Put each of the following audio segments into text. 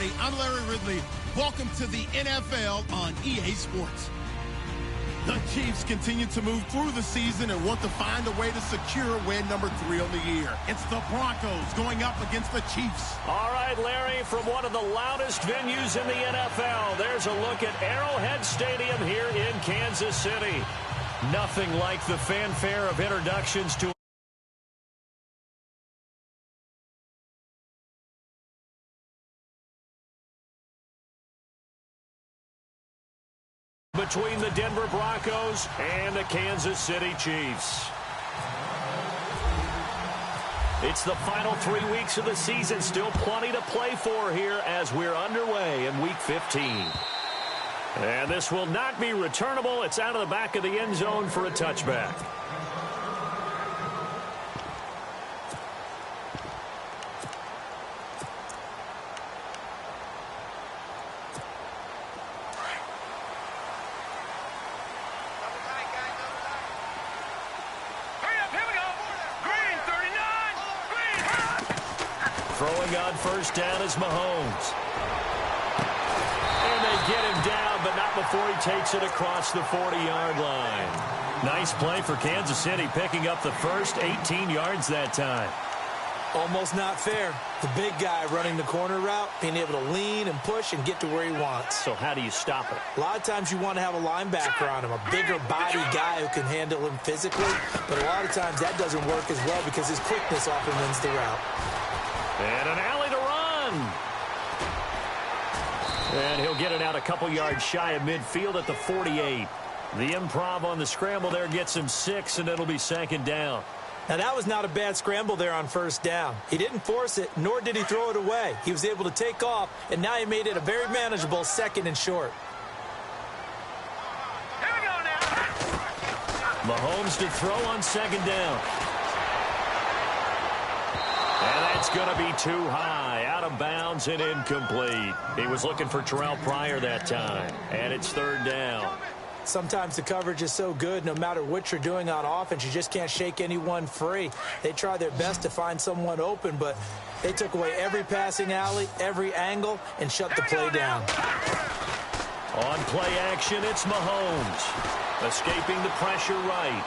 everybody. I'm Larry Ridley. Welcome to the NFL on EA Sports. The Chiefs continue to move through the season and want to find a way to secure win number 3 on the year. It's the Broncos going up against the Chiefs. All right, Larry, from one of the loudest venues in the NFL, there's a look at Arrowhead Stadium here in Kansas City. Nothing like the fanfare of introductions to between the Denver Broncos and the Kansas City Chiefs. It's the final 3 weeks of the season. Still plenty to play for here as we're underway in Week 15. And this will not be returnable. It's out of the back of the end zone for a touchback. Throwing on first down is Mahomes. And they get him down, but not before he takes it across the 40-yard line. Nice play for Kansas City, picking up the first 18 yards that time. Almost not fair. The big guy running the corner route, being able to lean and push and get to where he wants. So how do you stop it? A lot of times you want to have a linebacker on him, a bigger body guy who can handle him physically. But a lot of times that doesn't work as well because his quickness often wins the route. And an alley to run. And he'll get it out a couple yards shy of midfield at the 48. The improv on the scramble there gets him 6, and it'll be second down. Now, that was not a bad scramble there on first down. He didn't force it, nor did he throw it away. He was able to take off, and now he made it a very manageable 2nd and short. Here we go now. Mahomes to throw on 2nd down. And that's going to be too high, out of bounds and incomplete. He was looking for Terrell Pryor that time, and it's 3rd down. Sometimes the coverage is so good, no matter what you're doing on offense, you just can't shake anyone free. They try their best to find someone open, but they took away every passing alley, every angle, and shut the play down. On play action, it's Mahomes. Escaping the pressure right.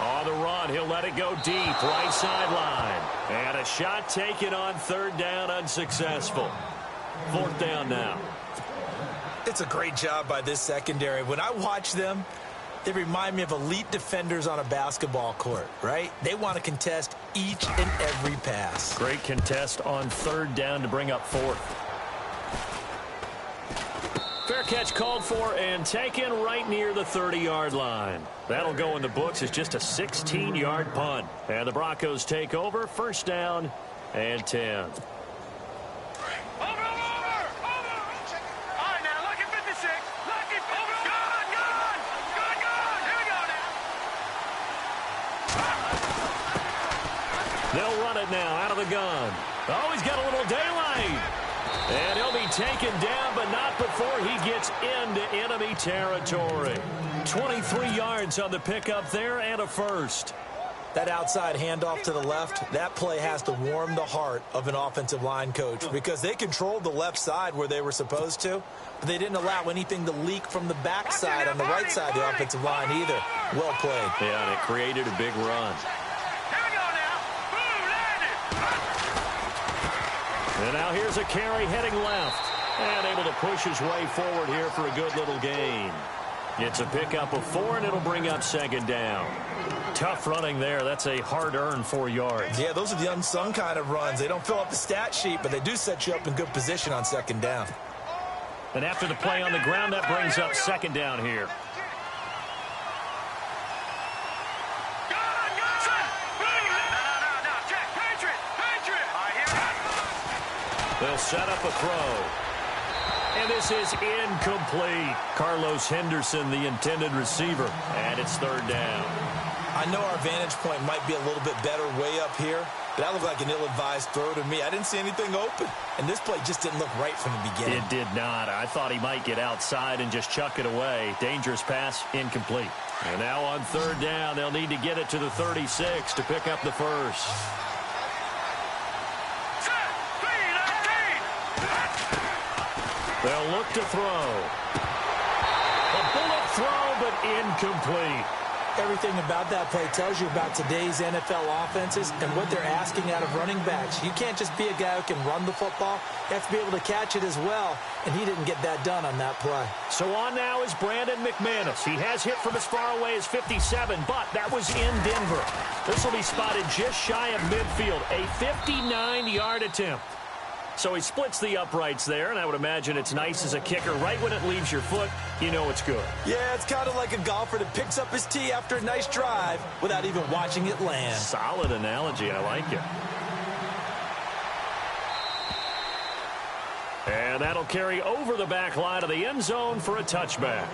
On the run, he'll let it go deep, right sideline. And a shot taken on 3rd down, unsuccessful. 4th down now. It's a great job by this secondary. When I watch them, they remind me of elite defenders on a basketball court, right? They want to contest each and every pass. Great contest on 3rd down to bring up 4th. Fair catch called for and taken right near the 30-yard line. That'll go in the books as just a 16-yard punt. And the Broncos take over, 1st down and 10. They'll run it now out of the gun. Oh, he's got a little daylight. And he'll be taken down, but not before he gets into enemy territory. 23 yards on the pickup there and a first. That outside handoff to the left, that play has to warm the heart of an offensive line coach because they controlled the left side where they were supposed to, but they didn't allow anything to leak from the backside on the right side of the offensive line either. Well played. Yeah, and it created a big run. And now here's a carry heading left. And able to push his way forward here for a good little gain. It's a pickup of 4, and it'll bring up 2nd down. Tough running there. That's a hard-earned 4 yards. Yeah, those are the unsung kind of runs. They don't fill up the stat sheet, but they do set you up in good position on 2nd down. And after the play on the ground, that brings up 2nd down here. They'll set up a throw. And this is incomplete. Carlos Henderson, the intended receiver. And it's 3rd down. I know our vantage point might be a little bit better way up here, but that looked like an ill-advised throw to me. I didn't see anything open. And this play just didn't look right from the beginning. It did not. I thought he might get outside and just chuck it away. Dangerous pass, incomplete. And now on 3rd down, they'll need to get it to the 36 to pick up the first. They'll look to throw. A bullet throw, but incomplete. Everything about that play tells you about today's NFL offenses and what they're asking out of running backs. You can't just be a guy who can run the football. You have to be able to catch it as well, and he didn't get that done on that play. So on now is Brandon McManus. He has hit from as far away as 57, but that was in Denver. This will be spotted just shy of midfield, a 59-yard attempt. So he splits the uprights there, and I would imagine it's nice as a kicker. Right when it leaves your foot, you know it's good. Yeah, it's kind of like a golfer that picks up his tee after a nice drive without even watching it land. Solid analogy. I like it. And that'll carry over the back line of the end zone for a touchback.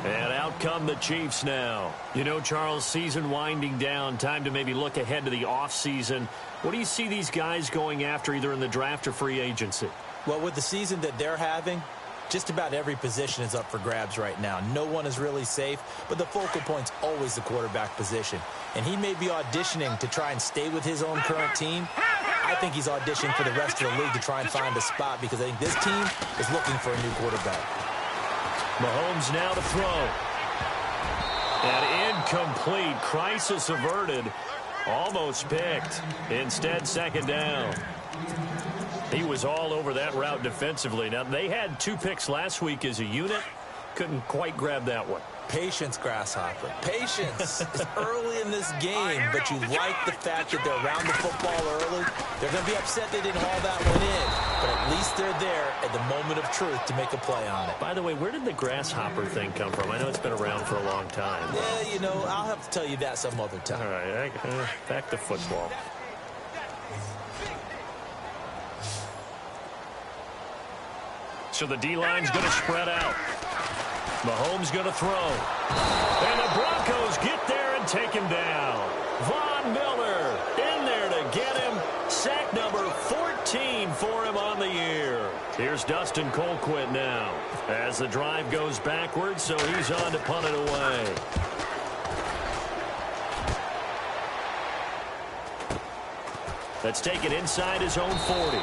And out come the Chiefs now. You know, Charles, season winding down, time to maybe look ahead to the offseason. What do you see these guys going after either in the draft or free agency? Well, with the season that they're having, just about every position is up for grabs right now. No one is really safe, but the focal point's always the quarterback position. And he may be auditioning to try and stay with his own current team. I think he's auditioning for the rest of the league to try and find a spot because I think this team is looking for a new quarterback. Mahomes now to throw. And incomplete. Crisis averted. Almost picked. Instead, second down. He was all over that route defensively. Now, they had 2 picks last week as a unit. Couldn't quite grab that one. Patience, Grasshopper. Patience. It's early in this game, but you like the fact that they're around the football early. They're going to be upset they didn't haul that one in, but at least they're there at the moment of truth to make a play on it. By the way, where did the grasshopper thing come from? I know it's been around for a long time. Yeah, you know, I'll have to tell you that some other time. All right, back to football. So the D-line's going to spread out. Mahomes going to throw. And the Broncos get there and take him down. Von Miller in there to get him. Sack number 14 for him on the year. Here's Dustin Colquitt now as the drive goes backwards, so he's on to punt it away. Let's take it inside his own 40.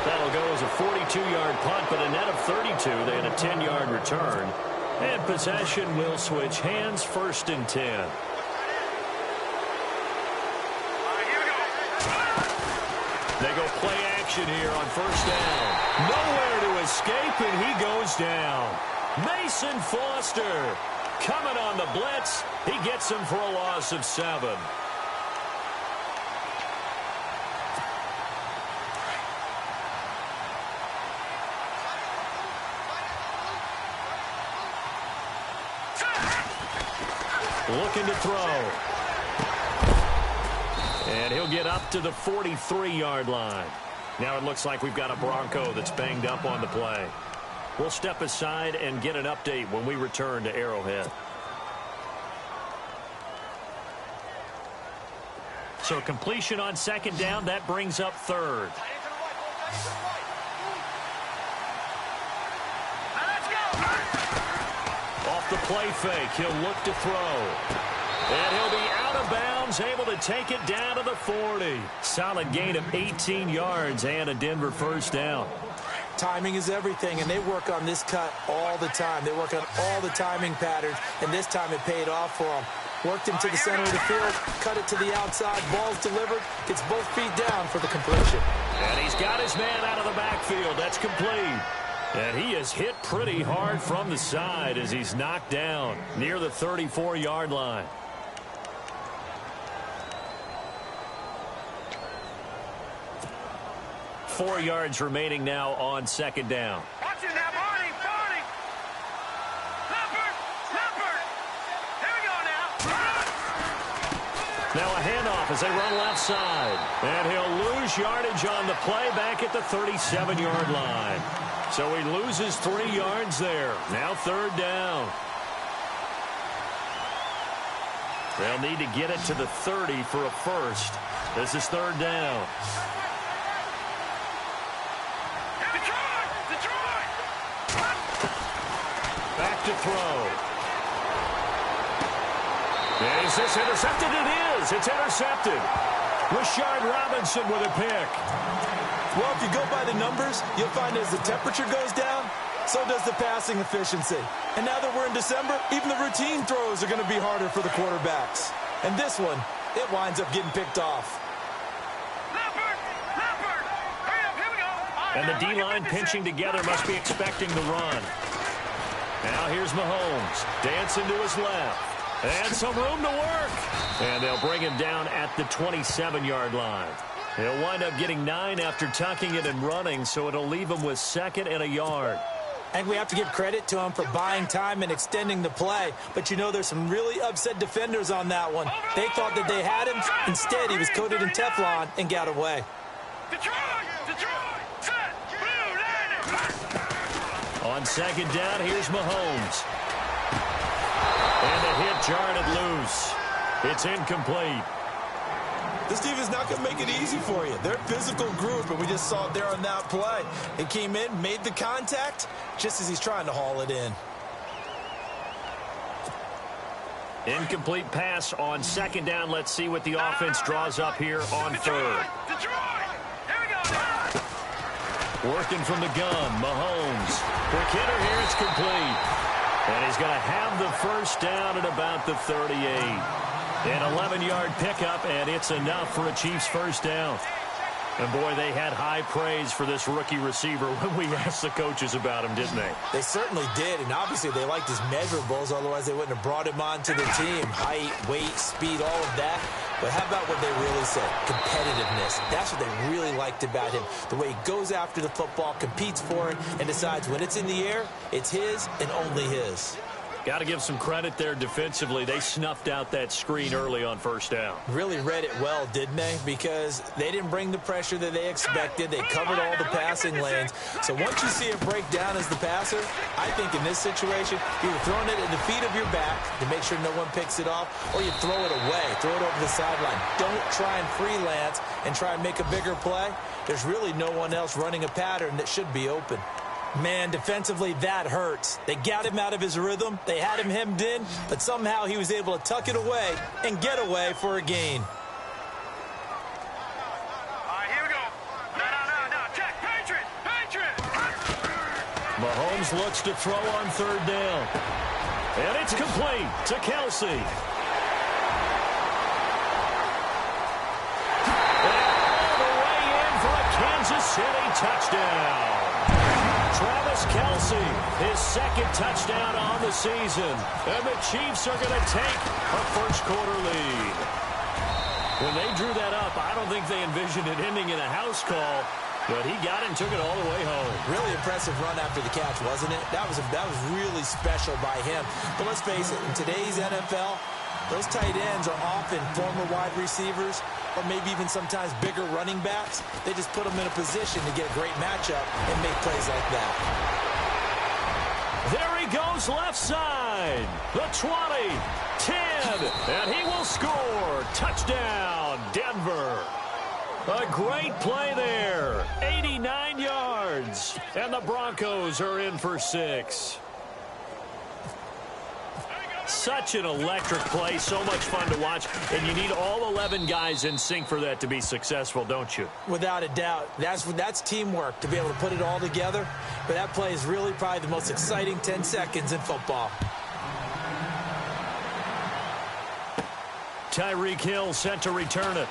That'll go as a 42-yard punt, but a net of 32. They had a 10-yard return. And possession will switch hands, 1st and 10. They go play action here on 1st down. Nowhere to escape, and he goes down. Mason Foster coming on the blitz. He gets him for a loss of 7. Looking to throw. And he'll get up to the 43-yard line. Now it looks like we've got a Bronco that's banged up on the play. We'll step aside and get an update when we return to Arrowhead. So completion on 2nd down, that brings up 3rd. Off the play fake, he'll look to throw. And he'll be out of bounds, able to take it down to the 40. Solid gain of 18 yards and a Denver 1st down. Timing is everything, and they work on this cut all the time. They work on all the timing patterns, and this time it paid off for them. Worked him to the center of the field, cut it to the outside, ball's delivered, gets both feet down for the completion. And he's got his man out of the backfield. That's complete. And he is hit pretty hard from the side as he's knocked down near the 34-yard line. Four yards remaining now on 2nd down. Watch it now, Barney. Leopard. Here we go now. Now a handoff as they run left side. And he'll lose yardage on the play back at the 37-yard line. So he loses 3 yards there. Now 3rd down. They'll need to get it to the 30 for a first. This is 3rd down. Back to throw. Is this intercepted? It is. It's intercepted. Rashard Robinson with a pick. Well, if you go by the numbers, you'll find as the temperature goes down, So does the passing efficiency. And now that we're in December, even the routine throws are going to be harder for the quarterbacks. And this one, it winds up getting picked off. And the D-line pinching together must be expecting the run. Now here's Mahomes. Dancing to his left. And some room to work. And they'll bring him down at the 27-yard line. He'll wind up getting 9 after tucking it and running, so it'll leave him with 2nd and a yard. And we have to give credit to him for buying time and extending the play. But you know there's some really upset defenders on that one. They thought that they had him. Instead, he was coated in Teflon and got away. On 2nd down, here's Mahomes. And a hit jarred it loose. It's incomplete. This team is not going to make it easy for you. They're a physical group, and we just saw it there on that play. It came in, made the contact, just as he's trying to haul it in. Incomplete pass on 2nd down. Let's see what the offense draws up here on 3rd. Working from the gun, Mahomes. Quick hitter here, it's complete. And he's going to have the 1st down at about the 38. An 11-yard pickup, and it's enough for a Chiefs 1st down. And, boy, they had high praise for this rookie receiver when we asked the coaches about him, didn't they? They certainly did, and obviously they liked his measurables. Otherwise, they wouldn't have brought him onto the team. Height, weight, speed, all of that. But how about what they really said? Competitiveness. That's what they really liked about him. The way he goes after the football, competes for it, and decides when it's in the air, it's his and only his. Got to give some credit there defensively. They snuffed out that screen early on 1st down. Really read it well, didn't they? Because they didn't bring the pressure that they expected. They covered all the passing lanes. So once you see it break down as the passer, I think in this situation, you're throwing it at the feet of your back to make sure no one picks it off, or you throw it away, throw it over the sideline. Don't try and freelance and try and make a bigger play. There's really no one else running a pattern that should be open. Man, defensively, that hurts. They got him out of his rhythm. They had him hemmed in, but somehow he was able to tuck it away and get away for a gain. All right, here we go. No. Check. Patriot. Mahomes looks to throw on 3rd down. And it's complete to Kelsey. And all the way in for a Kansas City touchdown. Travis Kelsey, his 2nd touchdown on the season. And the Chiefs are going to take a 1st quarter lead. When they drew that up, I don't think they envisioned it ending in a house call, but he got it and took it all the way home. Really impressive run after the catch, wasn't it? That was really special by him. But let's face it, in today's NFL, those tight ends are often former wide receivers or maybe even sometimes bigger running backs. They just put them in a position to get a great matchup and make plays like that. There he goes left side. The 20, 10, and he will score. Touchdown, Denver. A great play there. 89 yards. And the Broncos are in for 6. Such an electric play, so much fun to watch, and you need all 11 guys in sync for that to be successful, don't you? Without a doubt. That's teamwork, to be able to put it all together. But that play is really probably the most exciting 10 seconds in football. Tyreek Hill set to return it.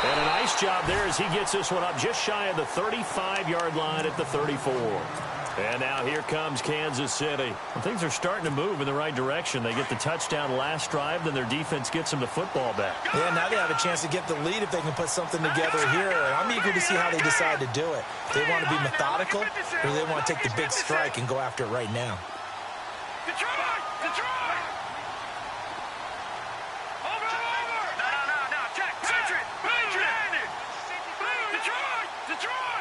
And a nice job there as he gets this one up just shy of the 35-yard line at the 34. And now here comes Kansas City. Well, things are starting to move in the right direction. They get the touchdown last drive, then their defense gets them the football back. Yeah, now they have a chance to get the lead if they can put something together here. And I'm eager to see how they decide to do it. Do they want to be methodical, or do they want to take the big strike and go after it right now? Detroit! No. Check. Patriot! Detroit!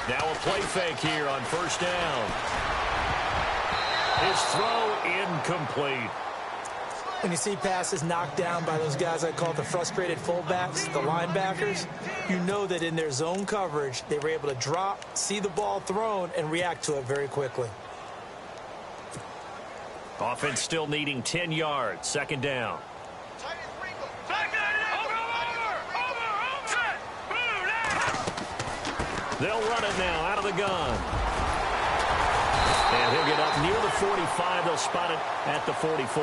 Now a play fake here on 1st down. His throw incomplete. When you see passes knocked down by those guys I call the frustrated fullbacks, the linebackers, you know that in their zone coverage, they were able to drop, see the ball thrown, and react to it very quickly. Offense still needing 10 yards. 2nd down. They'll run it now out of the gun. And he'll get up near the 45. They'll spot it at the 44.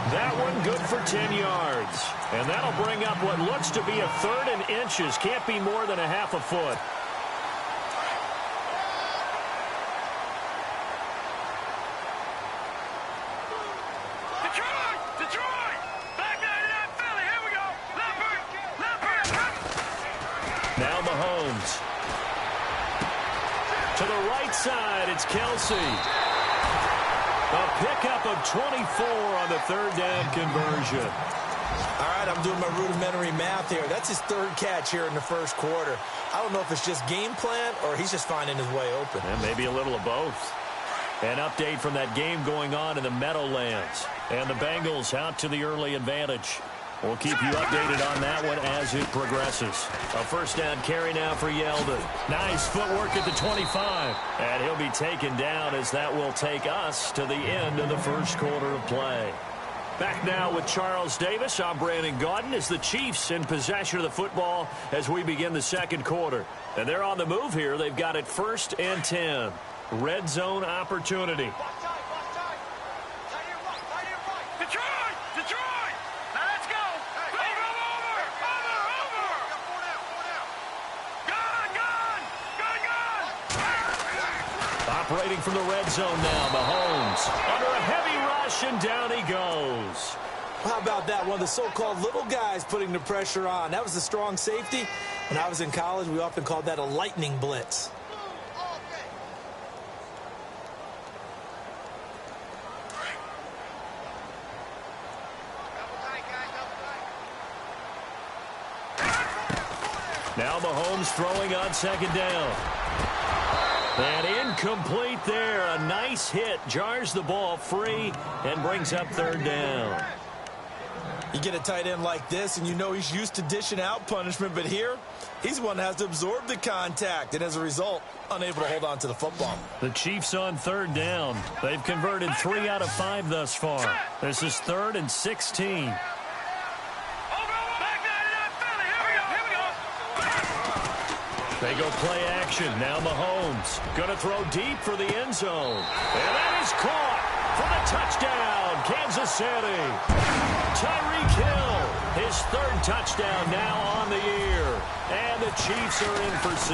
That one good for 10 yards. And that'll bring up what looks to be a 3rd and inches. Can't be more than a half a foot. Now Mahomes. To the right side, it's Kelsey. A pickup of 24 on the 3rd down conversion. All right, I'm doing my rudimentary math here. That's his 3rd catch here in the 1st quarter. I don't know if it's just game plan or he's just finding his way open. And maybe a little of both. An update from that game going on in the Meadowlands. And the Bengals out to the early advantage. We'll keep you updated on that one as it progresses. A 1st down carry now for Yeldon. Nice footwork at the 25. And he'll be taken down as that will take us to the end of the 1st quarter of play. Back now with Charles Davis. I'm Brandon Gaudin as the Chiefs in possession of the football as we begin the 2nd quarter. And they're on the move here. They've got it 1st and 10. Red zone opportunity. Operating from the red zone now, Mahomes under a heavy rush, and down he goes. How about that? One of the so-called little guys putting the pressure on. That was the strong safety. When I was in college, we often called that a lightning blitz. Now Mahomes throwing on 2nd down. And incomplete there. A nice hit. Jars the ball free and brings up 3rd down. You get a tight end like this, and you know he's used to dishing out punishment. But here, he's the one that has to absorb the contact. And as a result, unable to hold on to the football. The Chiefs on 3rd down. They've converted 3 out of 5 thus far. This is 3rd and 16. They go play action. Now Mahomes going to throw deep for the end zone. And that is caught for the touchdown, Kansas City. Tyreek Hill, his 3rd touchdown now on the year. And the Chiefs are in for 6.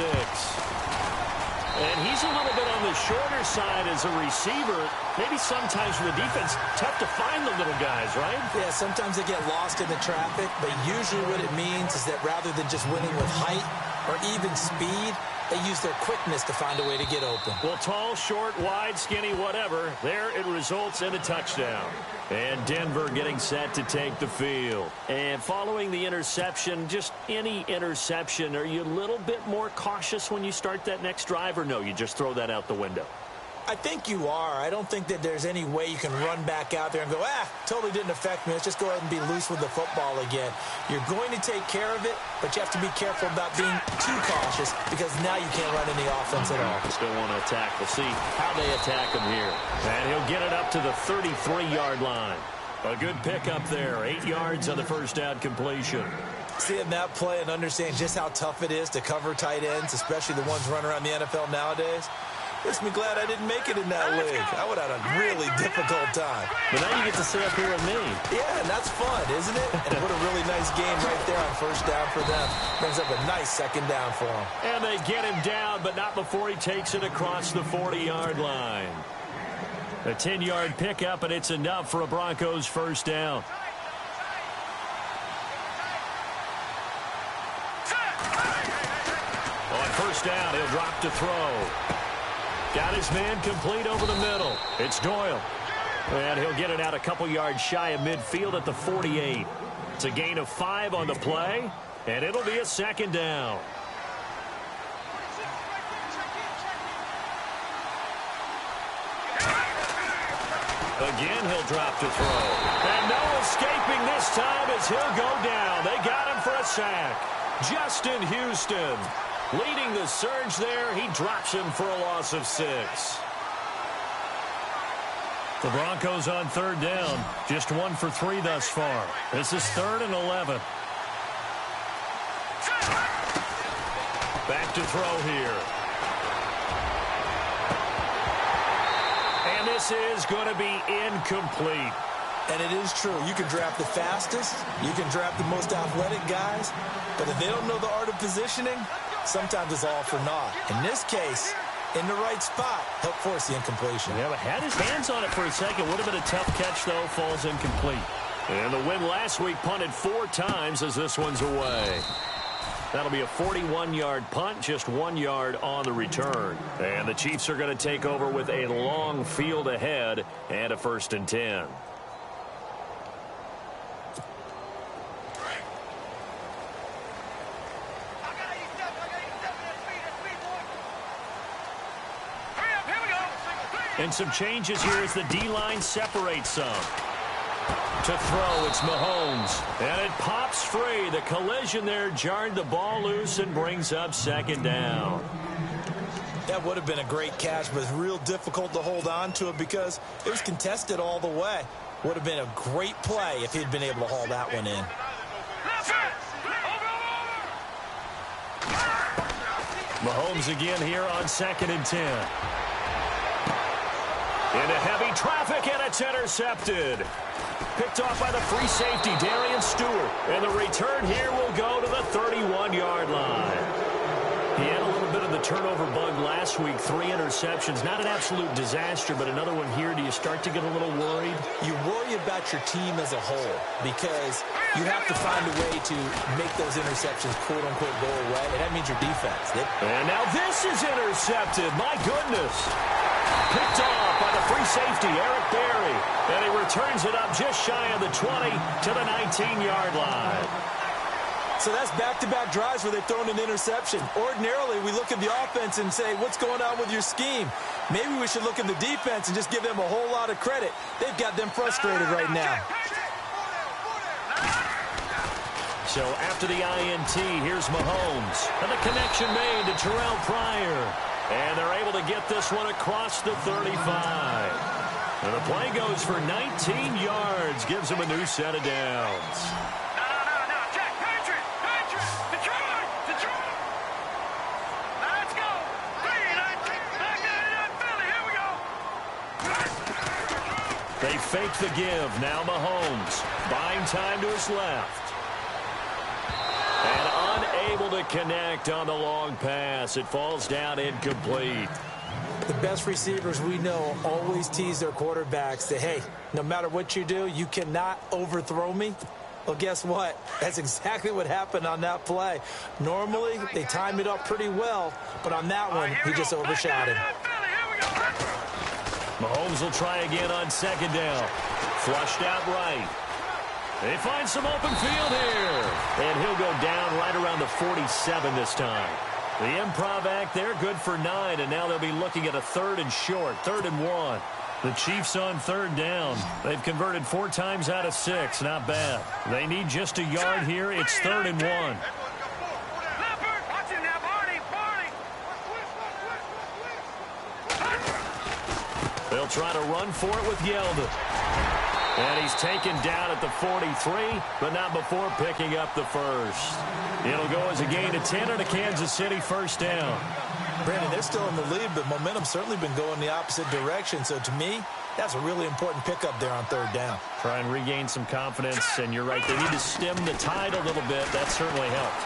And he's a little bit on the shorter side as a receiver. Maybe sometimes for the defense, tough to find the little guys, right? Yeah, sometimes they get lost in the traffic, but usually what it means is that rather than just winning with height or even speed, they use their quickness to find a way to get open. Well, tall, short, wide, skinny, whatever, there it results in a touchdown. And Denver getting set to take the field. And following the interception, just any interception, are you a little bit more cautious when you start that next drive, or no, you just throw that out the window? I think you are. I don't think that there's any way you can run back out there and go, totally didn't affect me. Let's just go ahead and be loose with the football again. You're going to take care of it, but you have to be careful about being too cautious because now you can't run any offense at all. Still want to attack. We'll see how they attack him here. And he'll get it up to the 33-yard line. A good pickup there. 8 yards on the 1st down completion. Seeing that play and understand just how tough it is to cover tight ends, especially the ones running around the NFL nowadays, makes me glad I didn't make it in that league. I would have had a really difficult time. But now you get to sit up here with me. Yeah, and that's fun, isn't it? And what a really nice game right there on 1st down for them. Brings up a nice 2nd down for them. And they get him down, but not before he takes it across the 40-yard line. A 10-yard pickup, and it's enough for a Broncos 1st down. On 1st down, he'll drop to throw. Got his man complete over the middle. It's Doyle. And he'll get it out a couple yards shy of midfield at the 48. It's a gain of 5 on the play, and it'll be a 2nd down. Again, he'll drop to throw. And no escaping this time as he'll go down. They got him for a sack. Justin Houston leading the surge there. He drops him for a loss of 6. The Broncos on 3rd down. Just 1 for 3 thus far. This is 3rd and 11. Back to throw here. And this is going to be incomplete. And it is true. You can draft the fastest. You can draft the most athletic guys. But if they don't know the art of positioning, sometimes it's all for naught. In this case, in the right spot, help force the incompletion. Yeah, but had his hands on it for a second. Would have been a tough catch, though. Falls incomplete. And the win last week punted 4 times as this one's away. That'll be a 41-yard punt, just 1 yard on the return. And the Chiefs are going to take over with a long field ahead and a 1st and 10. And some changes here as the D-line separates some. To throw, it's Mahomes. And it pops free. The collision there jarred the ball loose and brings up 2nd down. That would have been a great catch, but it's real difficult to hold on to it because it was contested all the way. Would have been a great play if he'd been able to haul that one in. Mahomes again here on 2nd and 10. Into heavy traffic, and it's intercepted. Picked off by the free safety, Darian Stewart. And the return here will go to the 31-yard line. He had a little bit of the turnover bug last week, 3 interceptions. Not an absolute disaster, but another one here. Do you start to get a little worried? You worry about your team as a whole because you have to find a way to make those interceptions, quote-unquote, go away, and that means your defense. And now this is intercepted. My goodness. Picked off by the free safety, Eric Berry. And he returns it up just shy of the 20 to the 19-yard line. So that's back-to-back drives where they've thrown an interception. Ordinarily, we look at the offense and say, what's going on with your scheme? Maybe we should look at the defense and just give them a whole lot of credit. They've got them frustrated right now. So after the INT, here's Mahomes. And the connection made to Terrell Pryor. And they're able to get this one across the 35. And the play goes for 19 yards. Gives them a new set of downs. No, Jack, Patriot, Detroit. Let's go. Philly, here we go. They fake the give. Now Mahomes. Buying time to his left. And unable to connect on the long pass. It falls down incomplete. The best receivers we know always tease their quarterbacks that, hey, no matter what you do, you cannot overthrow me. Well, guess what? That's exactly what happened on that play. Normally, they time it up pretty well, but on that one, he just overshot him. Mahomes will try again on 2nd down. Flushed out right. They find some open field here. And he'll go down right around the 47 this time. The improv act there, good for 9, and now they'll be looking at a 3rd and short, 3rd and 1. The Chiefs on 3rd down. They've converted 4 times out of 6. Not bad. They need just a yard here. It's 3rd and 1. They'll try to run for it with Yeldon. And he's taken down at the 43, but not before picking up the 1st. It'll go as a gain of 10 and a Kansas City 1st down. Brandon, they're still in the lead, but momentum's certainly been going the opposite direction. So to me, that's a really important pickup there on 3rd down. Try and regain some confidence, and you're right. They need to stem the tide a little bit. That certainly helped.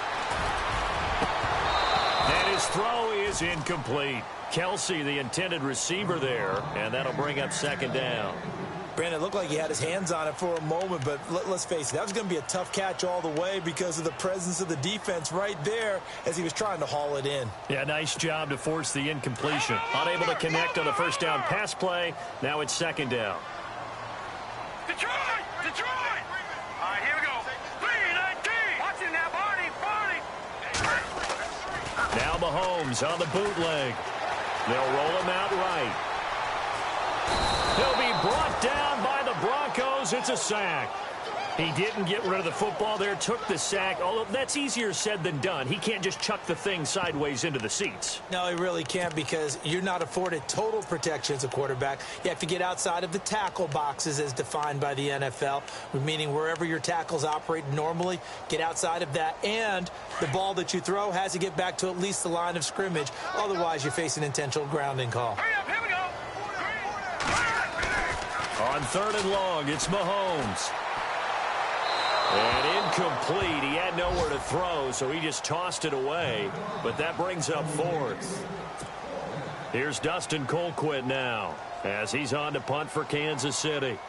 And his throw is incomplete. Kelsey, the intended receiver there, and that'll bring up 2nd down. Brandon, it looked like he had his hands on it for a moment, but let's face it, that was going to be a tough catch all the way because of the presence of the defense right there as he was trying to haul it in. Yeah, nice job to force the incompletion. Unable to connect on the 1st down pass play. Now it's 2nd down. Detroit! All right, here we go. 3-19. Watch it now, Barney. Now Mahomes on the bootleg. They'll roll him out right. He'll be brought down by the Broncos. It's a sack. He didn't get rid of the football there, took the sack, although that's easier said than done. He can't just chuck the thing sideways into the seats. No, he really can't, because you're not afforded total protection as a quarterback. You have to get outside of the tackle boxes as defined by the NFL, meaning wherever your tackles operate normally, get outside of that, and the ball that you throw has to get back to at least the line of scrimmage. Otherwise, you face an intentional grounding call. Hurry up, here we go. On 3rd and long, it's Mahomes. And incomplete. He had nowhere to throw, so he just tossed it away. But that brings up 4th. Here's Dustin Colquitt now, as he's on to punt for Kansas City.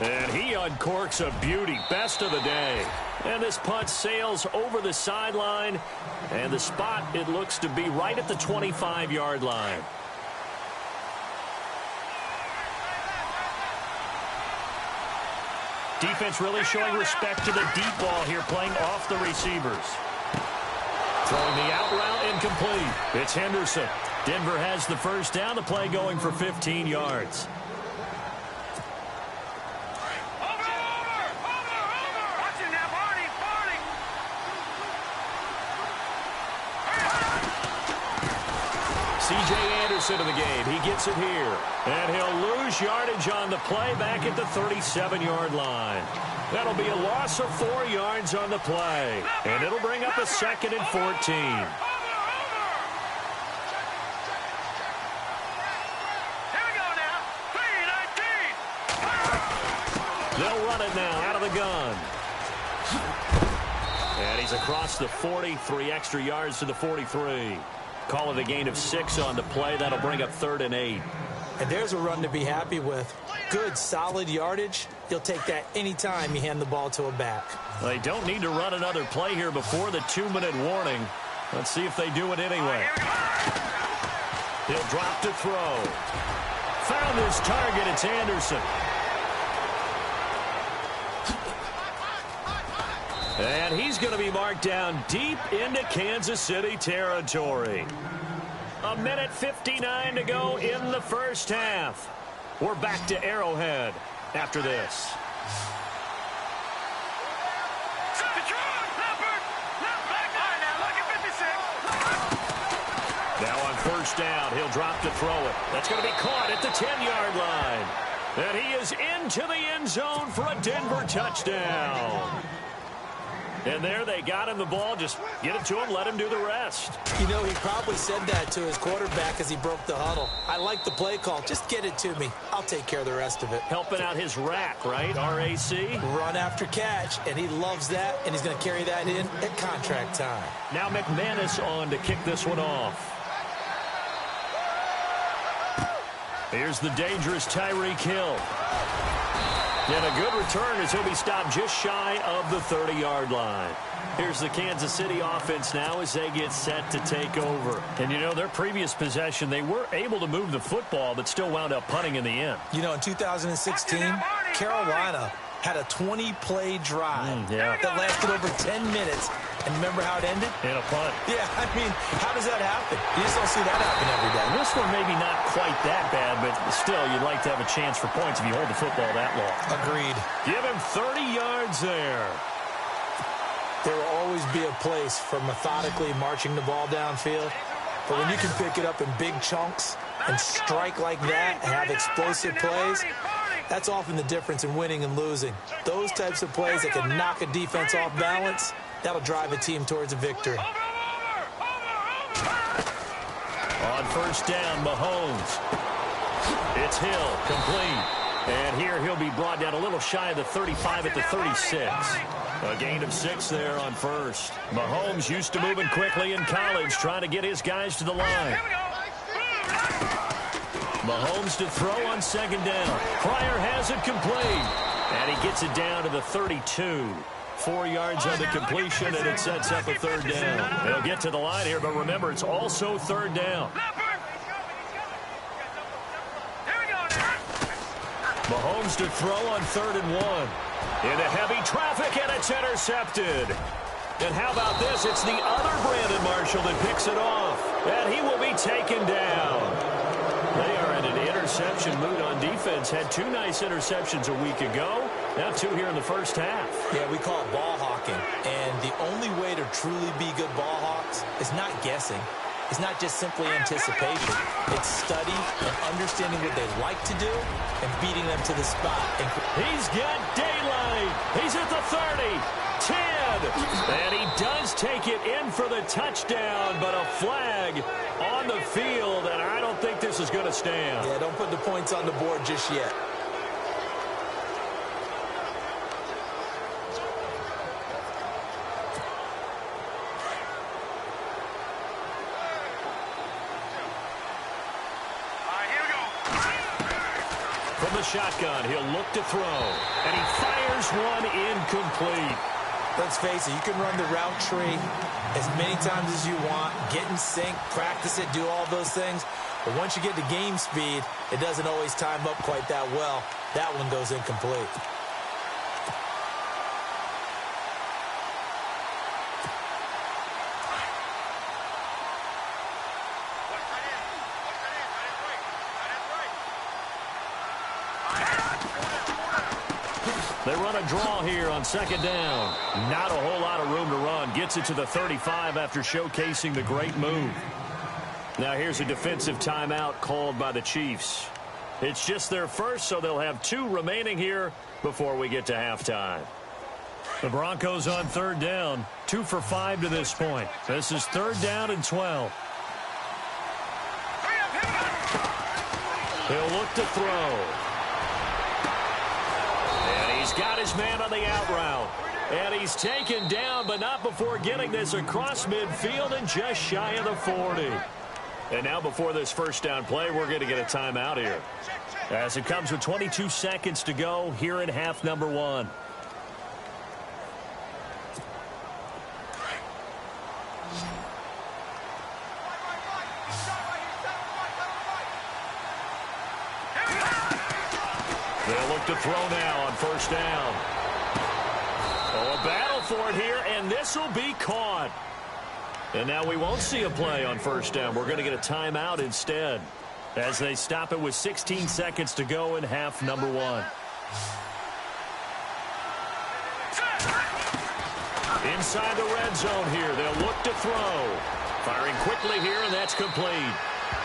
And he uncorks a beauty. Best of the day. And this punt sails over the sideline. And the spot, it looks to be right at the 25-yard line. Defense really showing respect to the deep ball here, playing off the receivers. Throwing the out route, incomplete. It's Henderson. Denver has the first down. The play going for 15 yards. C.J. Anderson in the game. He gets it here. And he'll lose yardage on the play back at the 37-yard line. That'll be a loss of 4 yards on the play. And it'll bring up a 2nd and 14. They'll run it now out of the gun. And he's across the 40, 3 extra yards to the 43. Call it a gain of 6 on the play. That'll bring up 3rd and 8. And there's a run to be happy with. Good, solid yardage. You'll take that anytime you hand the ball to a back. They don't need to run another play here before the 2-minute warning. Let's see if they do it anyway. He'll drop to throw. Found his target. It's Anderson. And he's going to be marked down deep into Kansas City territory. 1:59 to go in the first half. We're back to Arrowhead after this. Now on first down, he'll drop to throw it. That's going to be caught at the 10-yard line. And he is into the end zone for a Denver touchdown. And there they got him the ball. Just get it to him, let him do the rest. You know, he probably said that to his quarterback as he broke the huddle. I like the play call. Just get it to me. I'll take care of the rest of it. Helping out his rack, right? R-A-C? Run after catch, and he loves that, and he's going to carry that in at contract time. Now McManus on to kick this one off. Here's the dangerous Tyreek Hill. And a good return as he'll be stopped just shy of the 30-yard line. Here's the Kansas City offense now as they get set to take over. And, you know, their previous possession, they were able to move the football but still wound up punting in the end. You know, in 2016, Carolina had a 20-play drive that lasted over 10 minutes. And remember how it ended? In a punt. Yeah, I mean, how does that happen? You just don't see that happen every day. This one maybe not quite that bad, but still, you'd like to have a chance for points if you hold the football that long. Agreed. Give him 30 yards there. There will always be a place for methodically marching the ball downfield. But when you can pick it up in big chunks and strike like that and have explosive plays, that's often the difference in winning and losing. Those types of plays that can knock a defense off balance, that'll drive a team towards a victory. On first down, Mahomes. It's Hill, complete. And here he'll be brought down a little shy of the 35 at the 36. A gain of 6 there on first. Mahomes used to moving quickly in college, trying to get his guys to the line. Mahomes to throw on second down. Pryor has it complete. And he gets it down to the 32. 4 yards on the completion, and it sets up a third down. They'll get to the line here, but remember, it's also third down. Mahomes to throw on 3rd and 1. Into heavy traffic, and it's intercepted. And how about this? It's the other Brandon Marshall that picks it off. And he will be taken down. They interception mood on defense. Had 2 nice interceptions a week ago. Now 2 here in the first half. Yeah, we call it ball hawking. And the only way to truly be good ball hawks is not guessing. It's not just simply anticipation. It's study and understanding what they like to do and beating them to the spot. He's got daylight. He's at the 30, 10. And he does take it in for the touchdown, but a flag on the field, and I don't think this is going to stand. Yeah, don't put the points on the board just yet. From the shotgun, he'll look to throw, and he fires one incomplete. Let's face it, you can run the route tree as many times as you want, get in sync, practice it, do all those things. But once you get to game speed, it doesn't always time up quite that well. That one goes incomplete. They run a draw here on second down. Not a whole lot of room to run. Gets it to the 35 after showcasing the great move. Now here's a defensive timeout called by the Chiefs. It's just their first, so they'll have 2 remaining here before we get to halftime. The Broncos on third down. 2 for 5 to this point. This is 3rd down and 12. He'll look to throw. He's got his man on the out route. And he's taken down, but not before getting this across midfield and just shy of the 40. And now before this first down play, we're going to get a timeout here. As it comes with 22 seconds to go here in half number 1. They'll look to throw now on first down. Oh, a battle for it here, and this will be caught. And now we won't see a play on first down. We're going to get a timeout instead as they stop it with 16 seconds to go in half number 1. Inside the red zone here. They'll look to throw. Firing quickly here, and that's complete.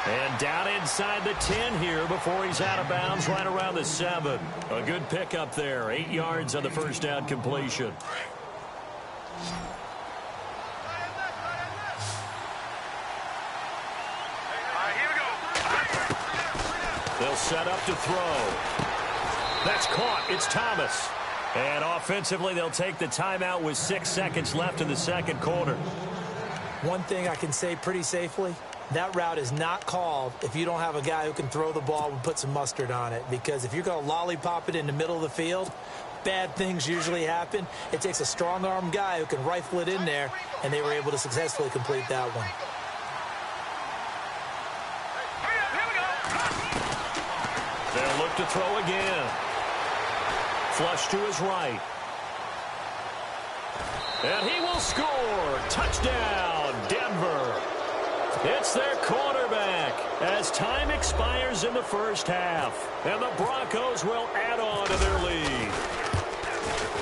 And down inside the 10 here before he's out of bounds right around the 7. A good pickup there. 8 yards on the first down completion. They'll set up to throw. That's caught. It's Thomas. And offensively, they'll take the timeout with 6 seconds left in the second quarter. One thing I can say pretty safely, that route is not called if you don't have a guy who can throw the ball and put some mustard on it. Because if you're going to lollipop it in the middle of the field, bad things usually happen. It takes a strong-arm guy who can rifle it in there, and they were able to successfully complete that one. They'll look to throw again. Flush to his right. And he will score. Touchdown, Denver. It's their quarterback as time expires in the first half. And the Broncos will add on to their lead.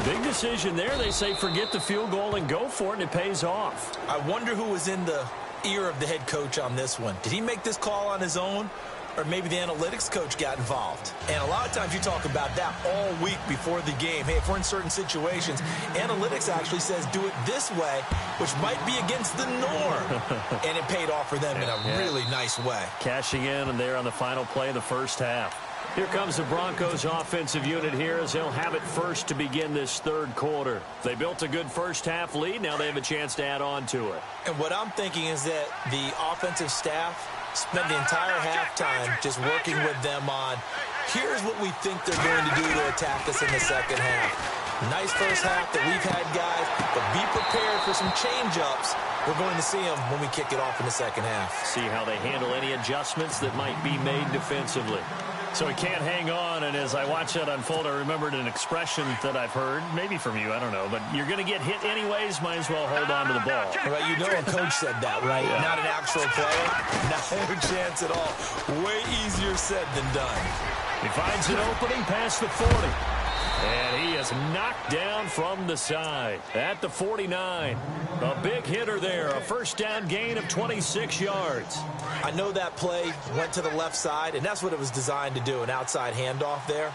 Big decision there. They say forget the field goal and go for it, and it pays off. I wonder who was in the ear of the head coach on this one. Did he make this call on his own? Or maybe the analytics coach got involved. And a lot of times you talk about that all week before the game. Hey, if we're in certain situations, analytics actually says do it this way, which might be against the norm. And it paid off for them in a really nice way. Cashing in and there on the final play of the first half. Here comes the Broncos offensive unit here as they'll have it first to begin this third quarter. They built a good first half lead. Now they have a chance to add on to it. And what I'm thinking is that the offensive staff spent the entire halftime just working with them on, here's what we think they're going to do to attack us in the second half. Nice first half that we've had, guys, but be prepared for some change-ups. We're going to see them when we kick it off in the second half. See how they handle any adjustments that might be made defensively. So he can't hang on, and as I watch that unfold, I remembered an expression that I've heard, maybe from you, I don't know, but you're going to get hit anyways, might as well hold on to the ball. Well, you know a coach said that, right? Yeah. Not an actual player. Not a chance at all. Way easier said than done. He finds an opening past the 40. And he is knocked down from the side at the 49. A big hitter there, a first down gain of 26 yards. I know that play went to the left side, and that's what it was designed to do, an outside handoff there.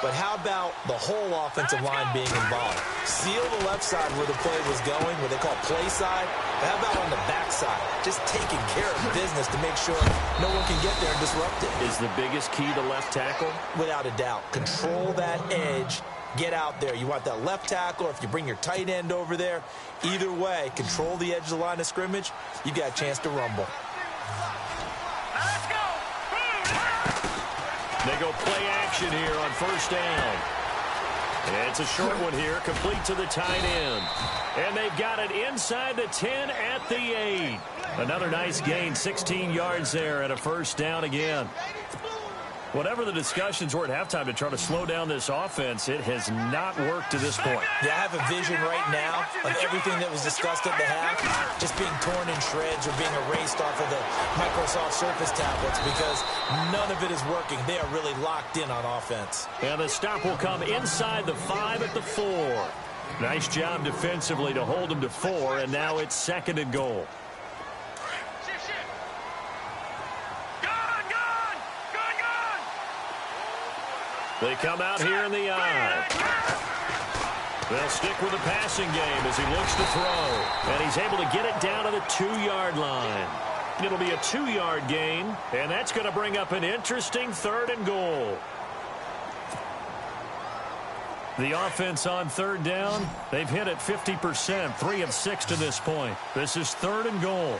But how about the whole offensive line being involved? Seal the left side where the play was going, what they call play side. But how about on the back side? Just taking care of business to make sure no one can get there and disrupt it. Is the biggest key the left tackle? Without a doubt. Control that edge. Get out there. You want that left tackle, or if you bring your tight end over there, either way, control the edge of the line of scrimmage, you got a chance to rumble. Let's go. They go play action here on first down. It's a short one here, complete to the tight end. And they've got it inside the 10 at the 8. Another nice gain, 16 yards there and a first down again. Whatever the discussions were at halftime to try to slow down this offense, it has not worked to this point. Yeah, I have a vision right now of everything that was discussed at the half just being torn in shreds or being erased off of the Microsoft Surface tablets because none of it is working. They are really locked in on offense. And the stop will come inside the 5 at the 4. Nice job defensively to hold them to 4, and now it's 2nd and goal. They come out here in the eye. They'll stick with the passing game as he looks to throw. And he's able to get it down to the 2-yard line. It'll be a 2-yard gain, and that's going to bring up an interesting 3rd and goal. The offense on 3rd down, they've hit it 50%, 3 of 6 to this point. This is 3rd and goal.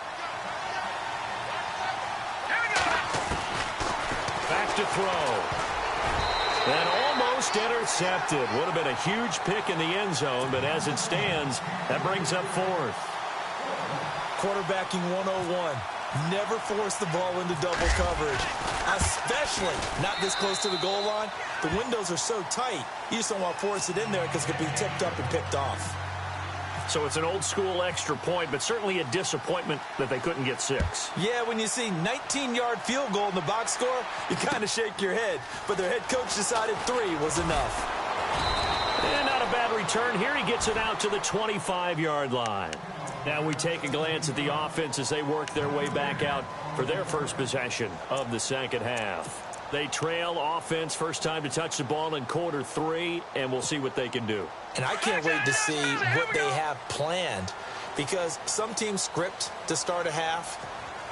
Back to throw. And almost intercepted. Would have been a huge pick in the end zone, but as it stands, that brings up 4th. Quarterbacking 101. Never force the ball into double coverage, especially not this close to the goal line. The windows are so tight, you just don't want to force it in there because it could be tipped up and picked off. So it's an old-school extra point, but certainly a disappointment that they couldn't get 6. Yeah, when you see 19-yard field goal in the box score, you kind of shake your head. But their head coach decided 3 was enough. And not a bad return here. He gets it out to the 25-yard line. Now we take a glance at the offense as they work their way back out for their first possession of the second half. They trail offense, first time to touch the ball in quarter 3, and we'll see what they can do. And I can't wait to see what they have planned because some teams script to start a half.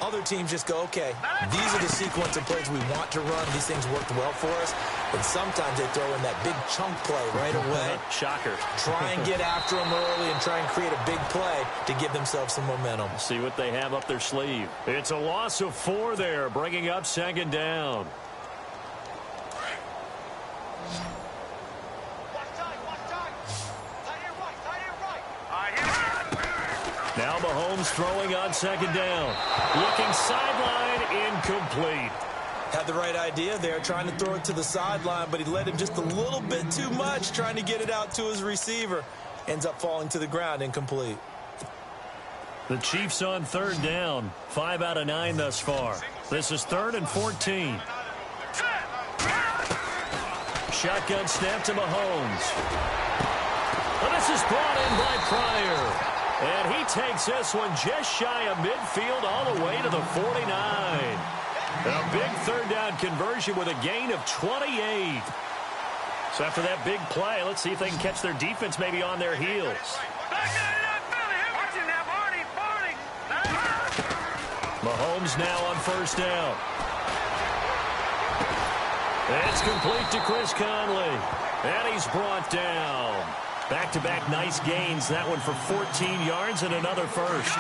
Other teams just go, okay, these are the sequence of plays we want to run. These things worked well for us. And sometimes they throw in that big chunk play right away. Shocker. Try and get after them early and try and create a big play to give themselves some momentum. See what they have up their sleeve. It's a loss of 4 there, bringing up 2nd down. Now Mahomes throwing on 2nd down. Looking sideline, incomplete. Had the right idea there, trying to throw it to the sideline, but he led him just a little bit too much, trying to get it out to his receiver. Ends up falling to the ground, incomplete. The Chiefs on 3rd down. 5 out of 9 thus far. This is 3rd and 14. Shotgun snap to Mahomes. And this is brought in by Pryor. And he takes this one just shy of midfield all the way to the 49. A big 3rd down conversion with a gain of 28. So after that big play, let's see if they can catch their defense maybe on their heels. Mahomes now on 1st down. It's complete to Chris Conley. And he's brought down. Back-to-back nice gains. That one for 14 yards and another first.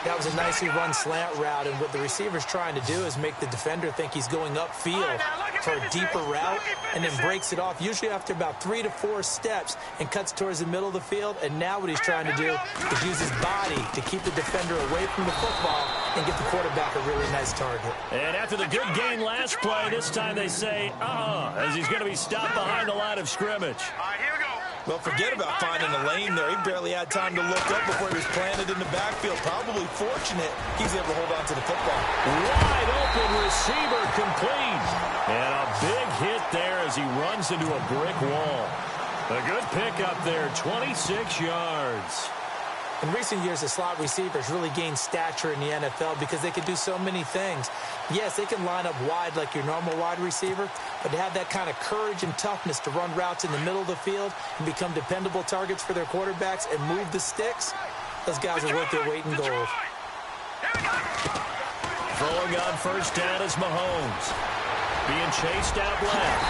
That was a nicely run slant route, and what the receiver's trying to do is make the defender think he's going upfield for a deeper route and then breaks it off, usually after about 3 to 4 steps, and cuts towards the middle of the field. And now what he's trying to do is use his body to keep the defender away from the football and get the quarterback a really nice target. And after the good gain last play, this time they say, as he's going to be stopped behind the line of scrimmage. All right, here we go. Well, forget about finding a lane there. He barely had time to look up before he was planted in the backfield. Probably fortunate he's able to hold on to the football. Wide open receiver complete. And a big hit there as he runs into a brick wall. A good pickup there, 26 yards. In recent years, the slot receivers really gained stature in the NFL because they can do so many things. Yes, they can line up wide like your normal wide receiver, but to have that kind of courage and toughness to run routes in the middle of the field and become dependable targets for their quarterbacks and move the sticks, those guys are worth their weight in gold. Throwing on first down is Mahomes. Being chased out left.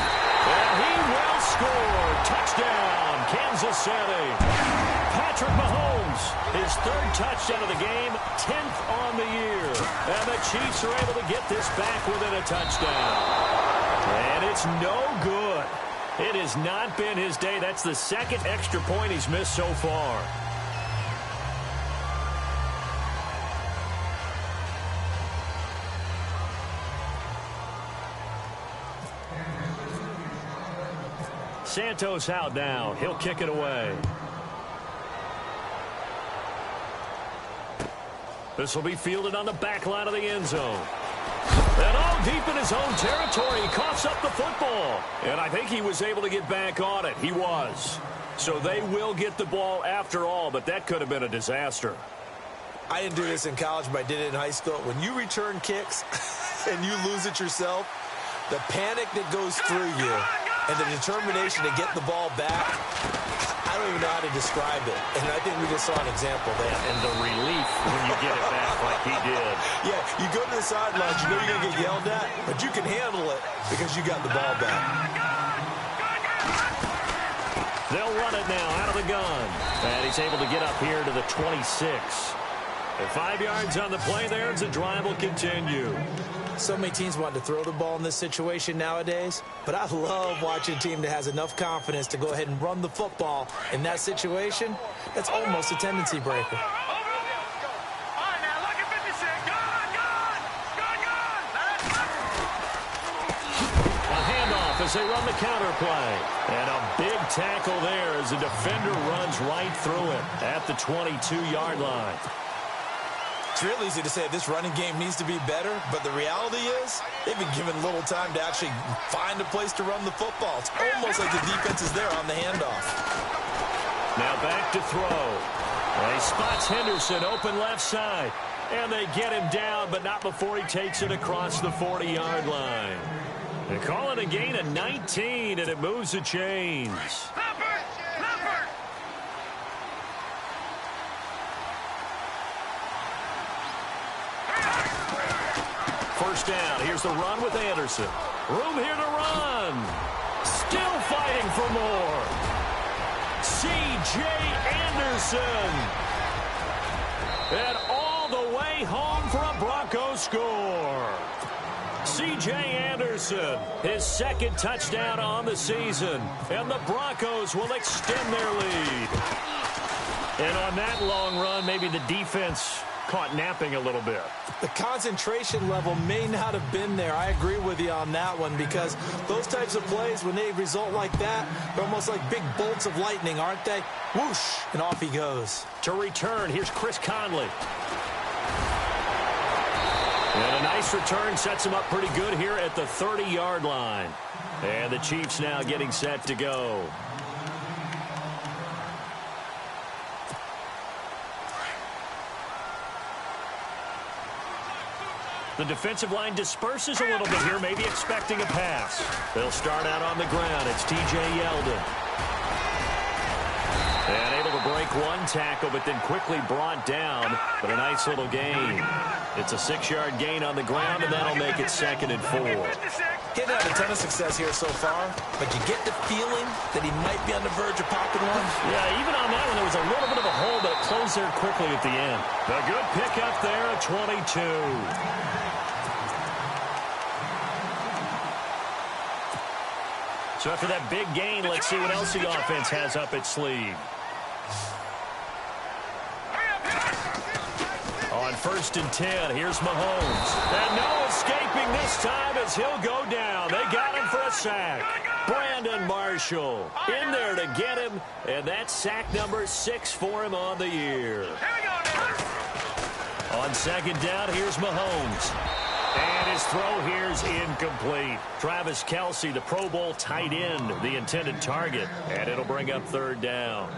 And he will score. Touchdown, Kansas City. Patrick Mahomes, his 3rd touchdown of the game, 10th on the year. And the Chiefs are able to get this back within a touchdown. And it's no good. It has not been his day. That's the 2nd extra point he's missed so far. Santos out now. He'll kick it away. This will be fielded on the back line of the end zone. And all deep in his own territory, he coughs up the football. And I think he was able to get back on it. He was. So they will get the ball after all, but that could have been a disaster. I didn't do this in college, but I did it in high school. When you return kicks and you lose it yourself, the panic that goes through you and the determination to get the ball back, I don't even know how to describe it. And I think we just saw an example there. And the relief when you get it back like he did. Yeah, you go to the sidelines, you know you're going to get yelled at, but you can handle it because you got the ball back. They'll run it now out of the gun. And he's able to get up here to the 26. And 5 yards on the play there as the drive will continue. So many teams want to throw the ball in this situation nowadays, but I love watching a team that has enough confidence to go ahead and run the football in that situation. That's almost a tendency breaker. A handoff as they run the counter play. And a big tackle there as the defender runs right through it at the 22-yard line. It's real easy to say this running game needs to be better, but the reality is they've been given little time to actually find a place to run the football. It's almost like the defense is there on the handoff. Now back to throw. He spots Henderson open left side, and they get him down, but not before he takes it across the 40-yard line. They call it a gain of 19, and it moves the chains. First down. Here's the run with Anderson. Room here to run. Still fighting for more. C.J. Anderson. And all the way home for a Broncos score. C.J. Anderson, his 2nd touchdown on the season. And the Broncos will extend their lead. And on that long run, maybe the defense caught napping a little bit. The concentration level may not have been there. I agree with you on that one because those types of plays, when they result like that, they're almost like big bolts of lightning, aren't they? Whoosh, and off he goes. To return, here's Chris Conley. And a nice return sets him up pretty good here at the 30-yard line. And the Chiefs now getting set to go. The defensive line disperses a little bit here, maybe expecting a pass. They'll start out on the ground. It's T.J. Yeldon. And able to break break one tackle, but then quickly brought down. But a nice little gain. It's a 6-yard gain on the ground, and that'll make it 2nd and 4. He's had a ton of success here so far, but you get the feeling that he might be on the verge of popping one. Yeah, even on that one, there was a little bit of a hole, but it closed there quickly at the end. A good pickup there at 22. So after that big gain, let's see what else the offense has up its sleeve. On 1st and 10, here's Mahomes. And no escaping this time as he'll go down. They got him for a sack. Brandon Marshall in there to get him, and that's sack number 6 for him on the year. On 2nd down, here's Mahomes. And his throw here's incomplete. Travis Kelce, the Pro Bowl tight end, the intended target. And it'll bring up 3rd down.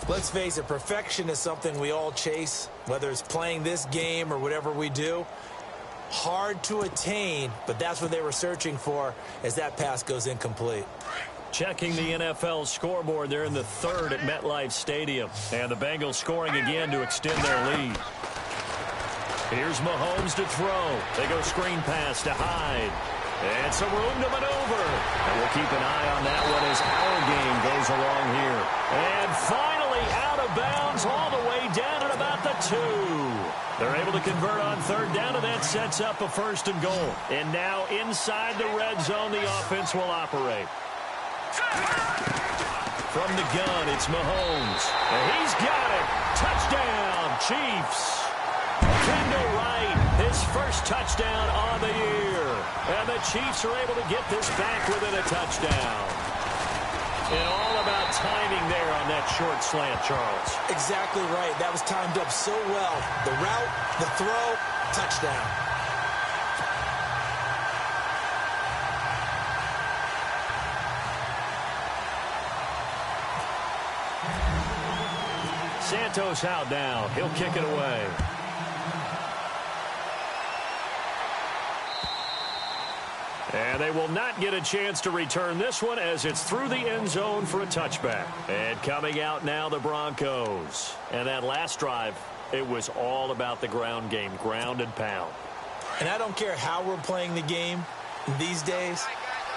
Let's face it, perfection is something we all chase, whether it's playing this game or whatever we do. Hard to attain, but that's what they were searching for as that pass goes incomplete. Checking the NFL scoreboard, they're in the 3rd at MetLife Stadium. And the Bengals scoring again to extend their lead. Here's Mahomes to throw. They go screen pass to Hyde. And some room to maneuver. And we'll keep an eye on that one as our game goes along here. And finally out of bounds all the way down at about the 2. They're able to convert on 3rd down, and that sets up a 1st and goal. And now inside the red zone, the offense will operate. From the gun, it's Mahomes. And he's got it. Touchdown, Chiefs. Kendall Wright, his first touchdown on the year. And the Chiefs are able to get this back within a touchdown. And all about timing there on that short slant, Charles. Exactly right. That was timed up so well. The route, the throw, touchdown. Santos out now. He'll kick it away. And they will not get a chance to return this one as it's through the end zone for a touchback. And coming out now, the Broncos. And that last drive, it was all about the ground game, ground and pound. And I don't care how we're playing the game these days,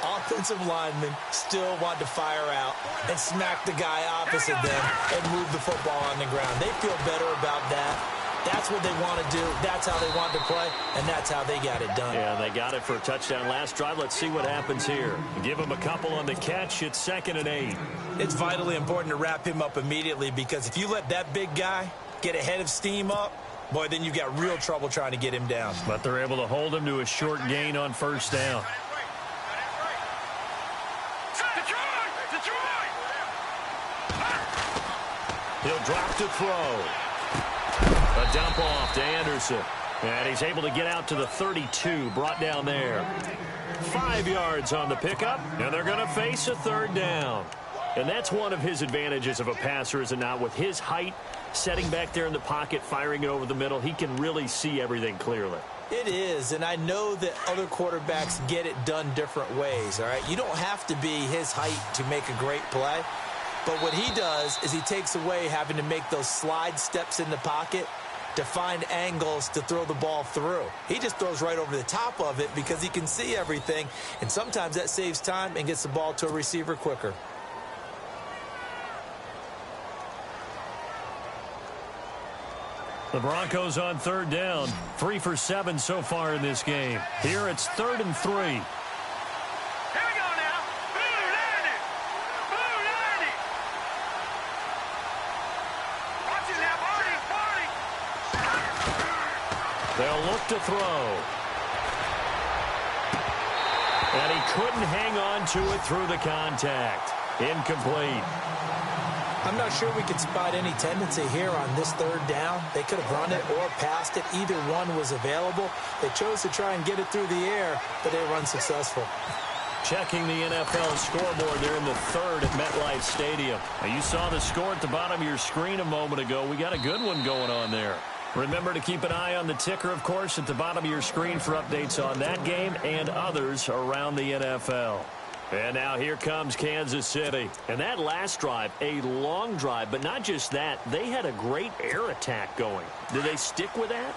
offensive linemen still want to fire out and smack the guy opposite them and move the football on the ground. They feel better about that. That's what they want to do. That's how they want to play, and that's how they got it done. Yeah, they got it for a touchdown last drive. Let's see what happens here. Give them a couple on the catch. It's 2nd and 8. It's vitally important to wrap him up immediately because if you let that big guy get ahead of steam up, boy, then you've got real trouble trying to get him down. But they're able to hold him to a short gain on 1st down. He'll drop to throw. A dump off to Anderson. And he's able to get out to the 32, brought down there. 5 yards on the pickup, and they're going to face a 3rd down. And that's one of his advantages of a passer, is it not? With his height, setting back there in the pocket, firing it over the middle, he can really see everything clearly. It is, and I know that other quarterbacks get it done different ways, all right? You don't have to be his height to make a great play. But what he does is he takes away having to make those slide steps in the pocket to find angles to throw the ball through. He just throws right over the top of it because he can see everything, and sometimes that saves time and gets the ball to a receiver quicker. The Broncos on 3rd down. 3 for 7 so far in this game. Here it's 3rd and 3. They'll look to throw. And he couldn't hang on to it through the contact. Incomplete. I'm not sure we could spot any tendency here on this 3rd down. They could have run it or passed it. Either one was available. They chose to try and get it through the air, but they were unsuccessful. Checking the NFL scoreboard, they're in the 3rd at MetLife Stadium. Now, you saw the score at the bottom of your screen a moment ago. We got a good one going on there. Remember to keep an eye on the ticker, of course, at the bottom of your screen for updates on that game and others around the NFL. And now here comes Kansas City. And that last drive, a long drive, but not just that, they had a great air attack going. Do they stick with that?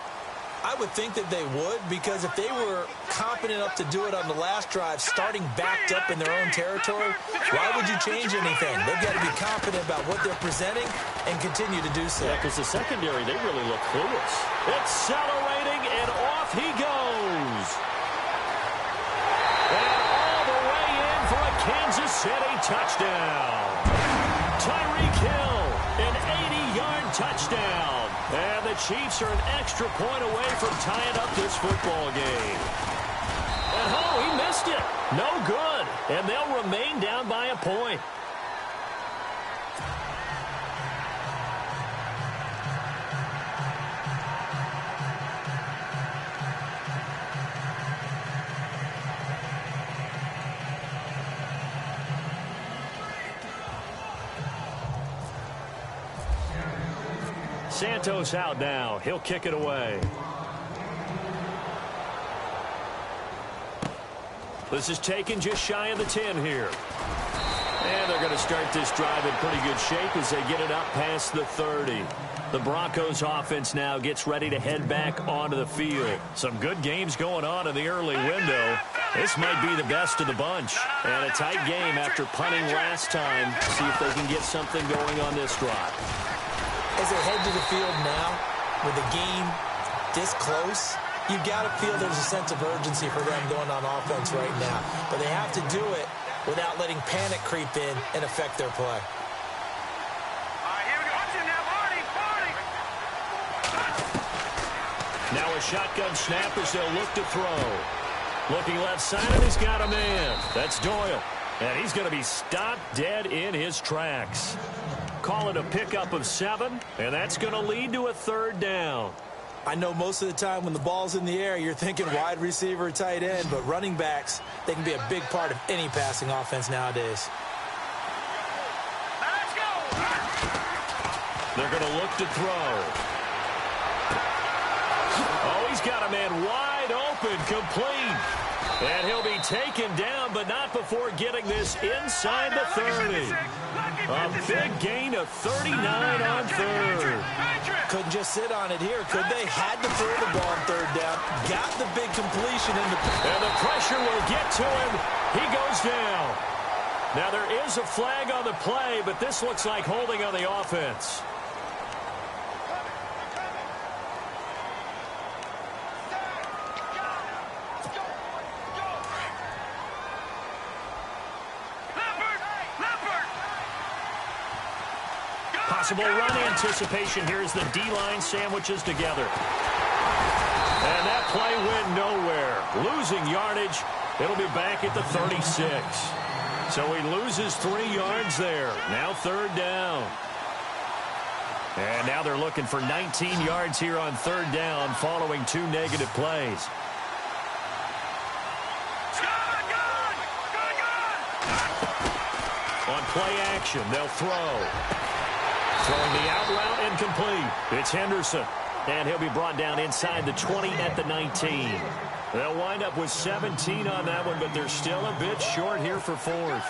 I would think that they would, because if they were confident enough to do it on the last drive, starting backed up in their own territory, why would you change anything? They've got to be confident about what they're presenting and continue to do so. Yeah, because the secondary, they really look clueless. Accelerating, and off he goes. And all the way in for a Kansas City touchdown. Tyreek Hill, an 80-yard touchdown. And the Chiefs are an extra point away from tying up this football game. And oh, he missed it. No good. And they'll remain down by a point. Santos out now. He'll kick it away. This is taken just shy of the 10 here. And they're going to start this drive in pretty good shape as they get it up past the 30. The Broncos offense now gets ready to head back onto the field. Some good games going on in the early window. This might be the best of the bunch. And a tight game after punting last time. See if they can get something going on this drive. As they head to the field now, with the game this close, you've got to feel there's a sense of urgency for them going on offense right now. But they have to do it without letting panic creep in and affect their play. All right, here we go. Watch it now, Marty. Now a shotgun snap as they'll look to throw. Looking left side, and he's got a man. That's Doyle. And he's going to be stopped dead in his tracks. Call it a pickup of 7, and that's going to lead to a third down. I know most of the time when the ball's in the air, you're thinking wide receiver, tight end, but running backs, they can be a big part of any passing offense nowadays. Let's go. They're going to look to throw. Oh, he's got a man wide open, complete. And he'll be taken down, but not before getting this inside the 30. A big gain of 39 on third. Couldn't just sit on it here, could they? Had to throw the ball on third down. Got the big completion in the... And the pressure will get to him. He goes down. Now there is a flag on the play, but this looks like holding on the offense. Possible run anticipation here as the D-line sandwiches together. And that play went nowhere. Losing yardage. It'll be back at the 36. So he loses 3 yards there. Now third down. And now they're looking for 19 yards here on third down following 2 negative plays. On play action, they'll throw. Throwing the out route incomplete. It's Henderson. And he'll be brought down inside the 20 at the 19. They'll wind up with 17 on that one, but they're still a bit short here for 4th.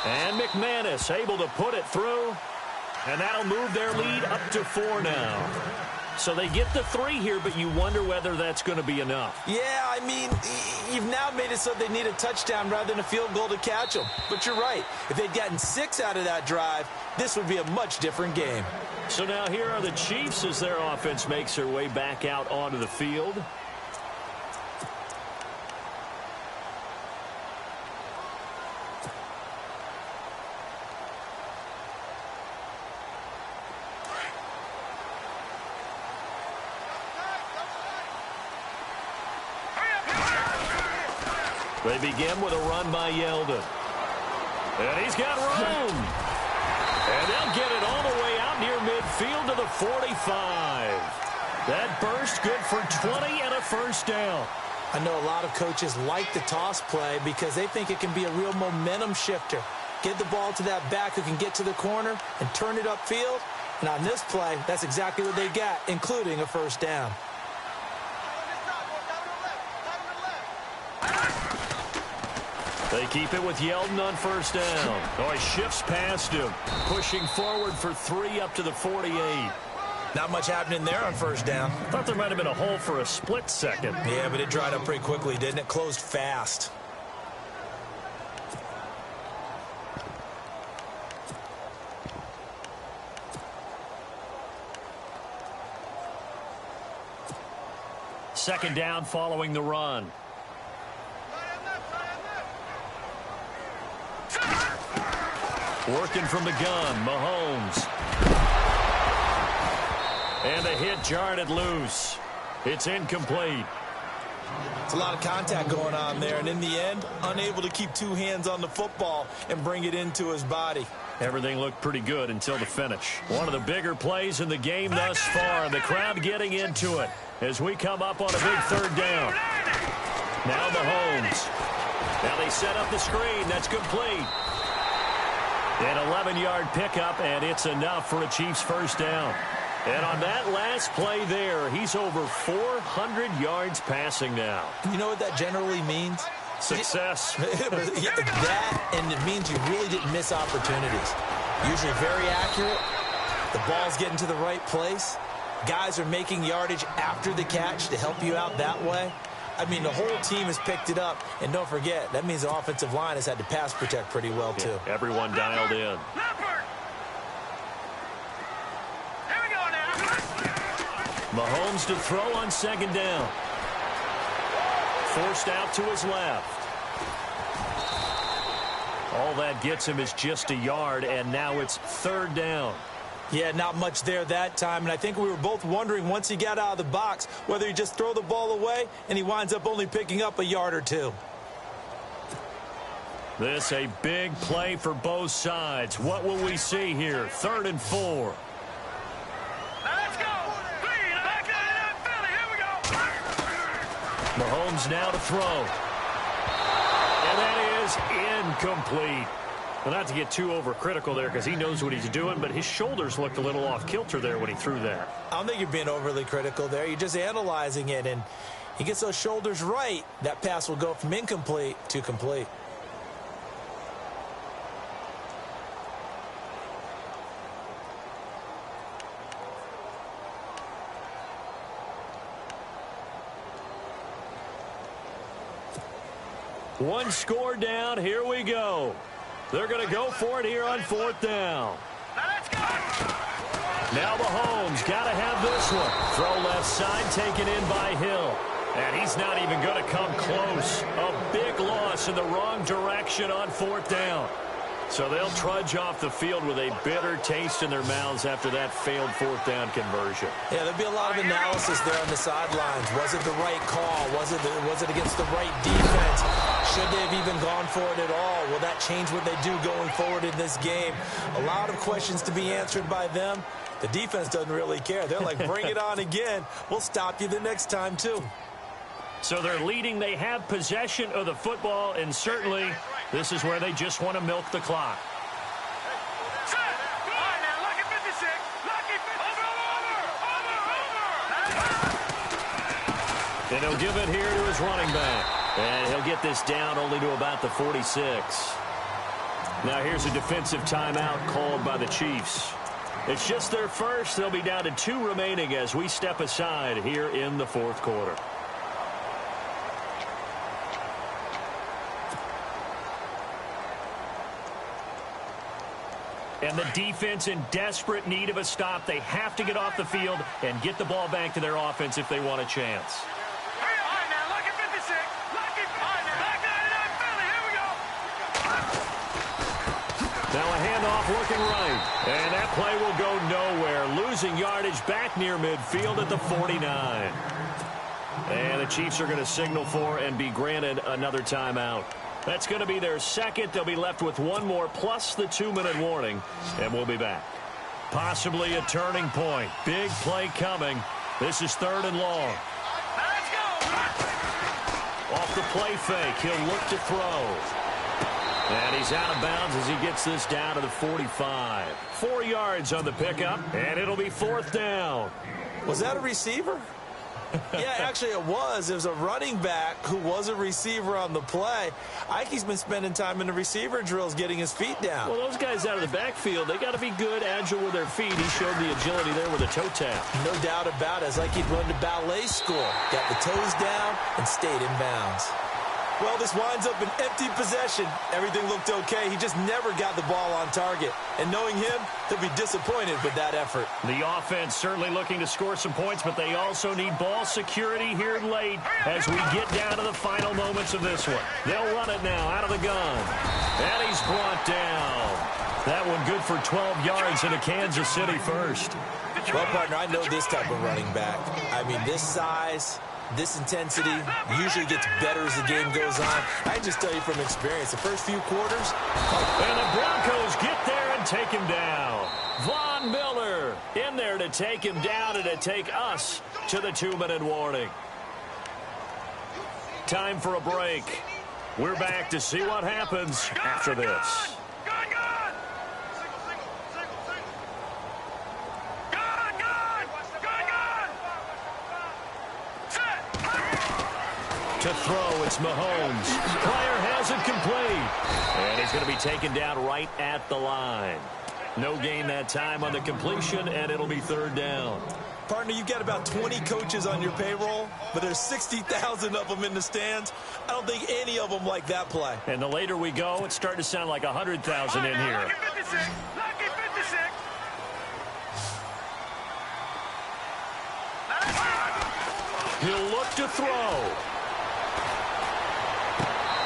And McManus able to put it through. And that'll move their lead up to 4 now. So they get the 3 here, but you wonder whether that's going to be enough. Yeah, I mean, you've now made it so they need a touchdown rather than a field goal to catch them. But you're right. If they'd gotten 6 out of that drive, this would be a much different game. So now here are the Chiefs as their offense makes their way back out onto the field. They begin with a run by Yeldon. And he's got room. And they'll get it all the way out near midfield to the 45. That burst good for 20 and a first down. I know a lot of coaches like the toss play because they think it can be a real momentum shifter. Get the ball to that back who can get to the corner and turn it upfield. And on this play, that's exactly what they got, including a first down. They keep it with Yeldon on first down. Oh, he shifts past him, pushing forward for 3 up to the 48. Not much happening there on first down. Thought there might have been a hole for a split second. Yeah, but it dried up pretty quickly, didn't it? Closed fast. Second down following the run. Working from the gun, Mahomes. And the hit jarred it loose. It's incomplete. It's a lot of contact going on there, and in the end, unable to keep 2 hands on the football and bring it into his body. Everything looked pretty good until the finish. One of the bigger plays in the game thus far, and the crowd getting into it as we come up on a big third down. Now Mahomes. Now they set up the screen. That's complete. An 11-yard pickup, and it's enough for a Chiefs first down. And on that last play there, he's over 400 yards passing now. You know what that generally means? Success. That, and it means you really didn't miss opportunities. Usually very accurate. The ball's getting to the right place. Guys are making yardage after the catch to help you out that way. I mean, the whole team has picked it up. And don't forget, that means the offensive line has had to pass protect pretty well, too. Yeah, everyone dialed in. Here we go now. Mahomes to throw on second down. Forced out to his left. All that gets him is just a yard, and now it's third down. Yeah, not much there that time, and I think we were both wondering once he got out of the box whether he just throw the ball away and he winds up only picking up a yard or 2. This a big play for both sides. What will we see here? 3rd and 4. Now let's go. Back to Philly. Here we go. Mahomes now to throw. And that is incomplete. Well, not to get too overcritical there because he knows what he's doing, but his shoulders looked a little off kilter there when he threw that. I don't think you're being overly critical there. You're just analyzing it, and he gets those shoulders right. That pass will go from incomplete to complete. One score down. Here we go. They're going to go for it here on 4th down. Now let's go. Now Mahomes got to have this one. Throw left side taken in by Hill. And he's not even going to come close. A big loss in the wrong direction on 4th down. So they'll trudge off the field with a bitter taste in their mouths after that failed 4th down conversion. Yeah, there'll be a lot of analysis there on the sidelines. Was it the right call? Was it against the right defense? Should they have even gone for it at all? Will that change what they do going forward in this game? A lot of questions to be answered by them. The defense doesn't really care. They're like, bring it on again. We'll stop you the next time, too. So they're leading. They have possession of the football, and certainly this is where they just want to milk the clock. Set. All right, now, lucky 56. Lucky 56. Over. And he'll give it here to his running back. And he'll get this down only to about the 46. Now here's a defensive timeout called by the Chiefs. It's just their first. They'll be down to 2 remaining as we step aside here in the 4th quarter. And the defense in desperate need of a stop. They have to get off the field and get the ball back to their offense if they want a chance. All right, now, lucky 56. Lucky. All right, now, back to Philly. Here we go. Now a handoff looking right. And that play will go nowhere. Losing yardage back near midfield at the 49. And the Chiefs are going to signal for and be granted another timeout. That's going to be their second. They'll be left with 1 more plus the 2-minute warning. And we'll be back. Possibly a turning point. Big play coming. This is 3rd and long. Let's go. Off the play fake. He'll look to throw. And he's out of bounds as he gets this down to the 45. 4 yards on the pickup, and it'll be 4th down. Was that a receiver? Yeah, actually it was. It was a running back who was a receiver on the play. Ike's been spending time in the receiver drills getting his feet down. Well, those guys out of the backfield, they got to be good, agile with their feet. He showed the agility there with a toe tap. No doubt about it. It's like he'd run to ballet school. Got the toes down and stayed in bounds. Well, this winds up an empty possession. Everything looked okay. He just never got the ball on target. And knowing him, he'll be disappointed with that effort. The offense certainly looking to score some points, but they also need ball security here late as we get down to the final moments of this one. They'll run it now out of the gun. And he's brought down. That one good for 12 yards into Kansas City first. Well, partner, I know this type of running back. I mean, this size, this intensity usually gets better as the game goes on. I can just tell you from experience, the first few quarters. And the Broncos get there and take him down. Von Miller in there to take him down and to take us to the 2-minute warning. Time for a break. We're back to see what happens after this. To throw, it's Mahomes. Player has it complete. And he's going to be taken down right at the line. No gain that time on the completion, and it'll be third down. Partner, you've got about 20 coaches on your payroll, but there's 60,000 of them in the stands. I don't think any of them like that play. And the later we go, it's starting to sound like 100,000 in here. Lucky 56. Lucky 56. He'll look to throw.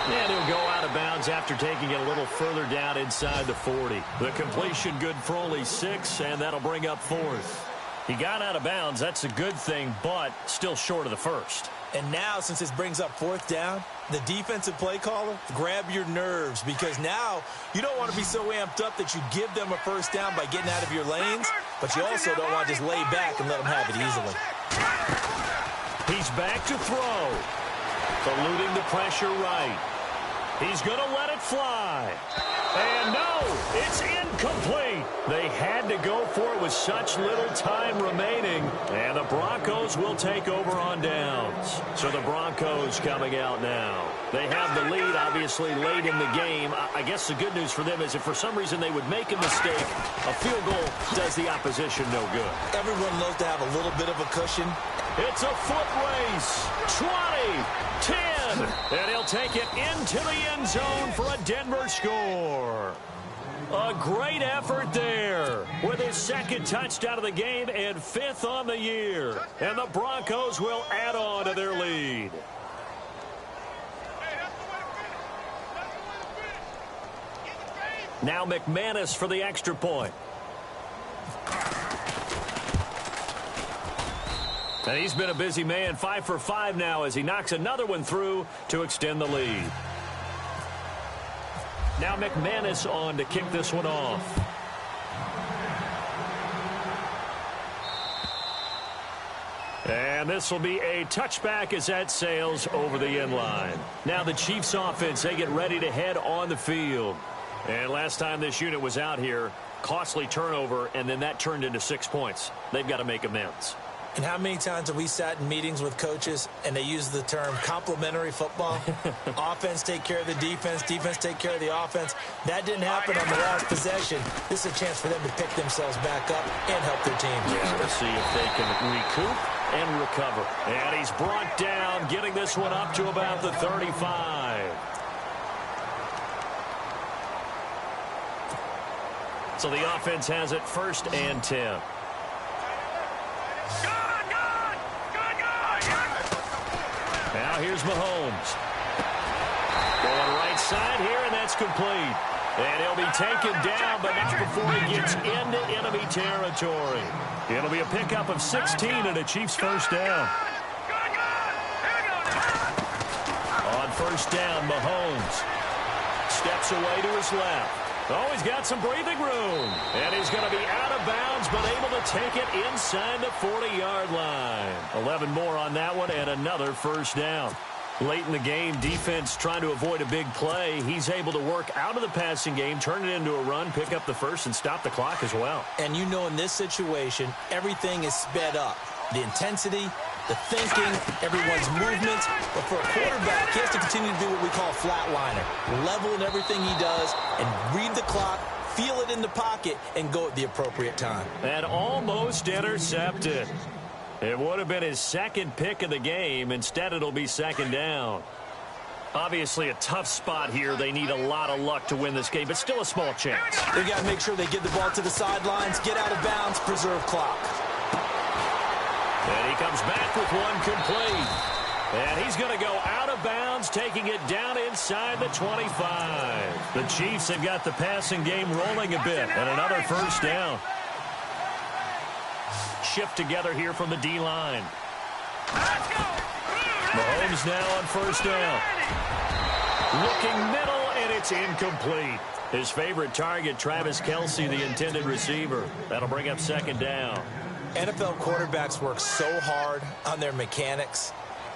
And he'll go out of bounds after taking it a little further down inside the 40. The completion good for only 6, and that'll bring up fourth. He got out of bounds. That's a good thing, but still short of the first. And now, since this brings up fourth down, the defensive play caller, grab your nerves, because now you don't want to be so amped up that you give them a first down by getting out of your lanes, but you also don't want to just lay back and let them have it easily. He's back to throw. Eluding the pressure right. He's going to let it fly. And no, it's incomplete. They had to go for it with such little time remaining. And the Broncos will take over on downs. So the Broncos coming out now. They have the lead, obviously, late in the game. I guess the good news for them is if for some reason they would make a mistake, a field goal does the opposition no good. Everyone loves to have a little bit of a cushion. It's a foot race. 20, 10, and he'll take it into the end zone for a Denver score. A great effort there with his second touchdown of the game and 5th on the year. And the Broncos will add on to their lead. Now McManus for the extra point. And he's been a busy man, 5 for 5 now as he knocks another one through to extend the lead. Now McManus on to kick this one off. And this will be a touchback as that sails over the end line. Now the Chiefs offense, they get ready to head on the field. And last time this unit was out here, costly turnover, and then that turned into 6 points. They've got to make amends. And how many times have we sat in meetings with coaches and they use the term complementary football? Offense take care of the defense, defense take care of the offense. That didn't happen on the last possession. This is a chance for them to pick themselves back up and help their team. Yeah, let's see if they can recoup and recover. And he's brought down, getting this one up to about the 35. So the offense has it 1st and 10. Now here's Mahomes. Going right side here, and that's complete. And he'll be taken down, but not before he gets into enemy territory. It'll be a pickup of 16 and a Chiefs first down. On first down, Mahomes steps away to his left. Oh, he's got some breathing room. And he's going to be out of bounds, but able to take it inside the 40-yard line. 11 more on that one, and another first down. Late in the game, defense trying to avoid a big play. He's able to work out of the passing game, turn it into a run, pick up the first, and stop the clock as well. And you know in this situation, everything is sped up. The intensity, the thinking, everyone's movements. But for a quarterback, he has to continue to do what we call a flatliner. Level in everything he does and read the clock, feel it in the pocket, and go at the appropriate time. And almost intercepted. It would have been his second pick of the game. Instead, it'll be second down. Obviously a tough spot here. They need a lot of luck to win this game, but still a small chance. They got to make sure they get the ball to the sidelines, get out of bounds, preserve clock. And he comes back with one complete. And he's going to go out of bounds, taking it down inside the 25. The Chiefs have got the passing game rolling a bit, and another first down. Shift together here from the D-line. Mahomes now on first down. Looking middle, and it's incomplete. His favorite target, Travis Kelce, the intended receiver. That'll bring up second down. NFL quarterbacks work so hard on their mechanics,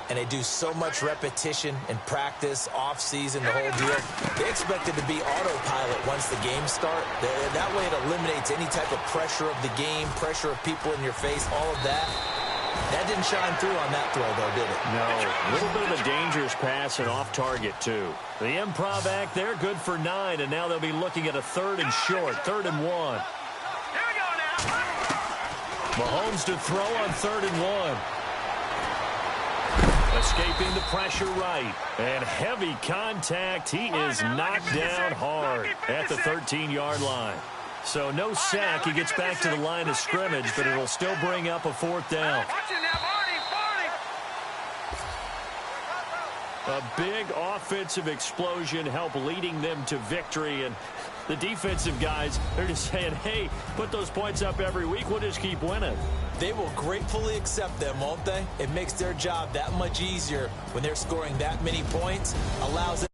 and they do so much repetition and practice, off-season, the whole deal. They expect it to be autopilot once the games start. That way it eliminates any type of pressure of the game, pressure of people in your face, all of that. That didn't shine through on that throw, though, did it? No. A little bit of a dangerous pass and off target, too. The improv act there, good for 9, and now they'll be looking at a 3rd and short, 3rd and 1. Here we go now. Mahomes to throw on 3rd and 1. Escaping the pressure right. And heavy contact. He is knocked down hard at the 13-yard line. So no sack. He gets back to the line of scrimmage, but it'll still bring up a 4th down. A big offensive explosion helped leading them to victory. And the defensive guys, they're just saying, hey, put those points up every week. We'll just keep winning. They will gratefully accept them, won't they? It makes their job that much easier when they're scoring that many points. Allows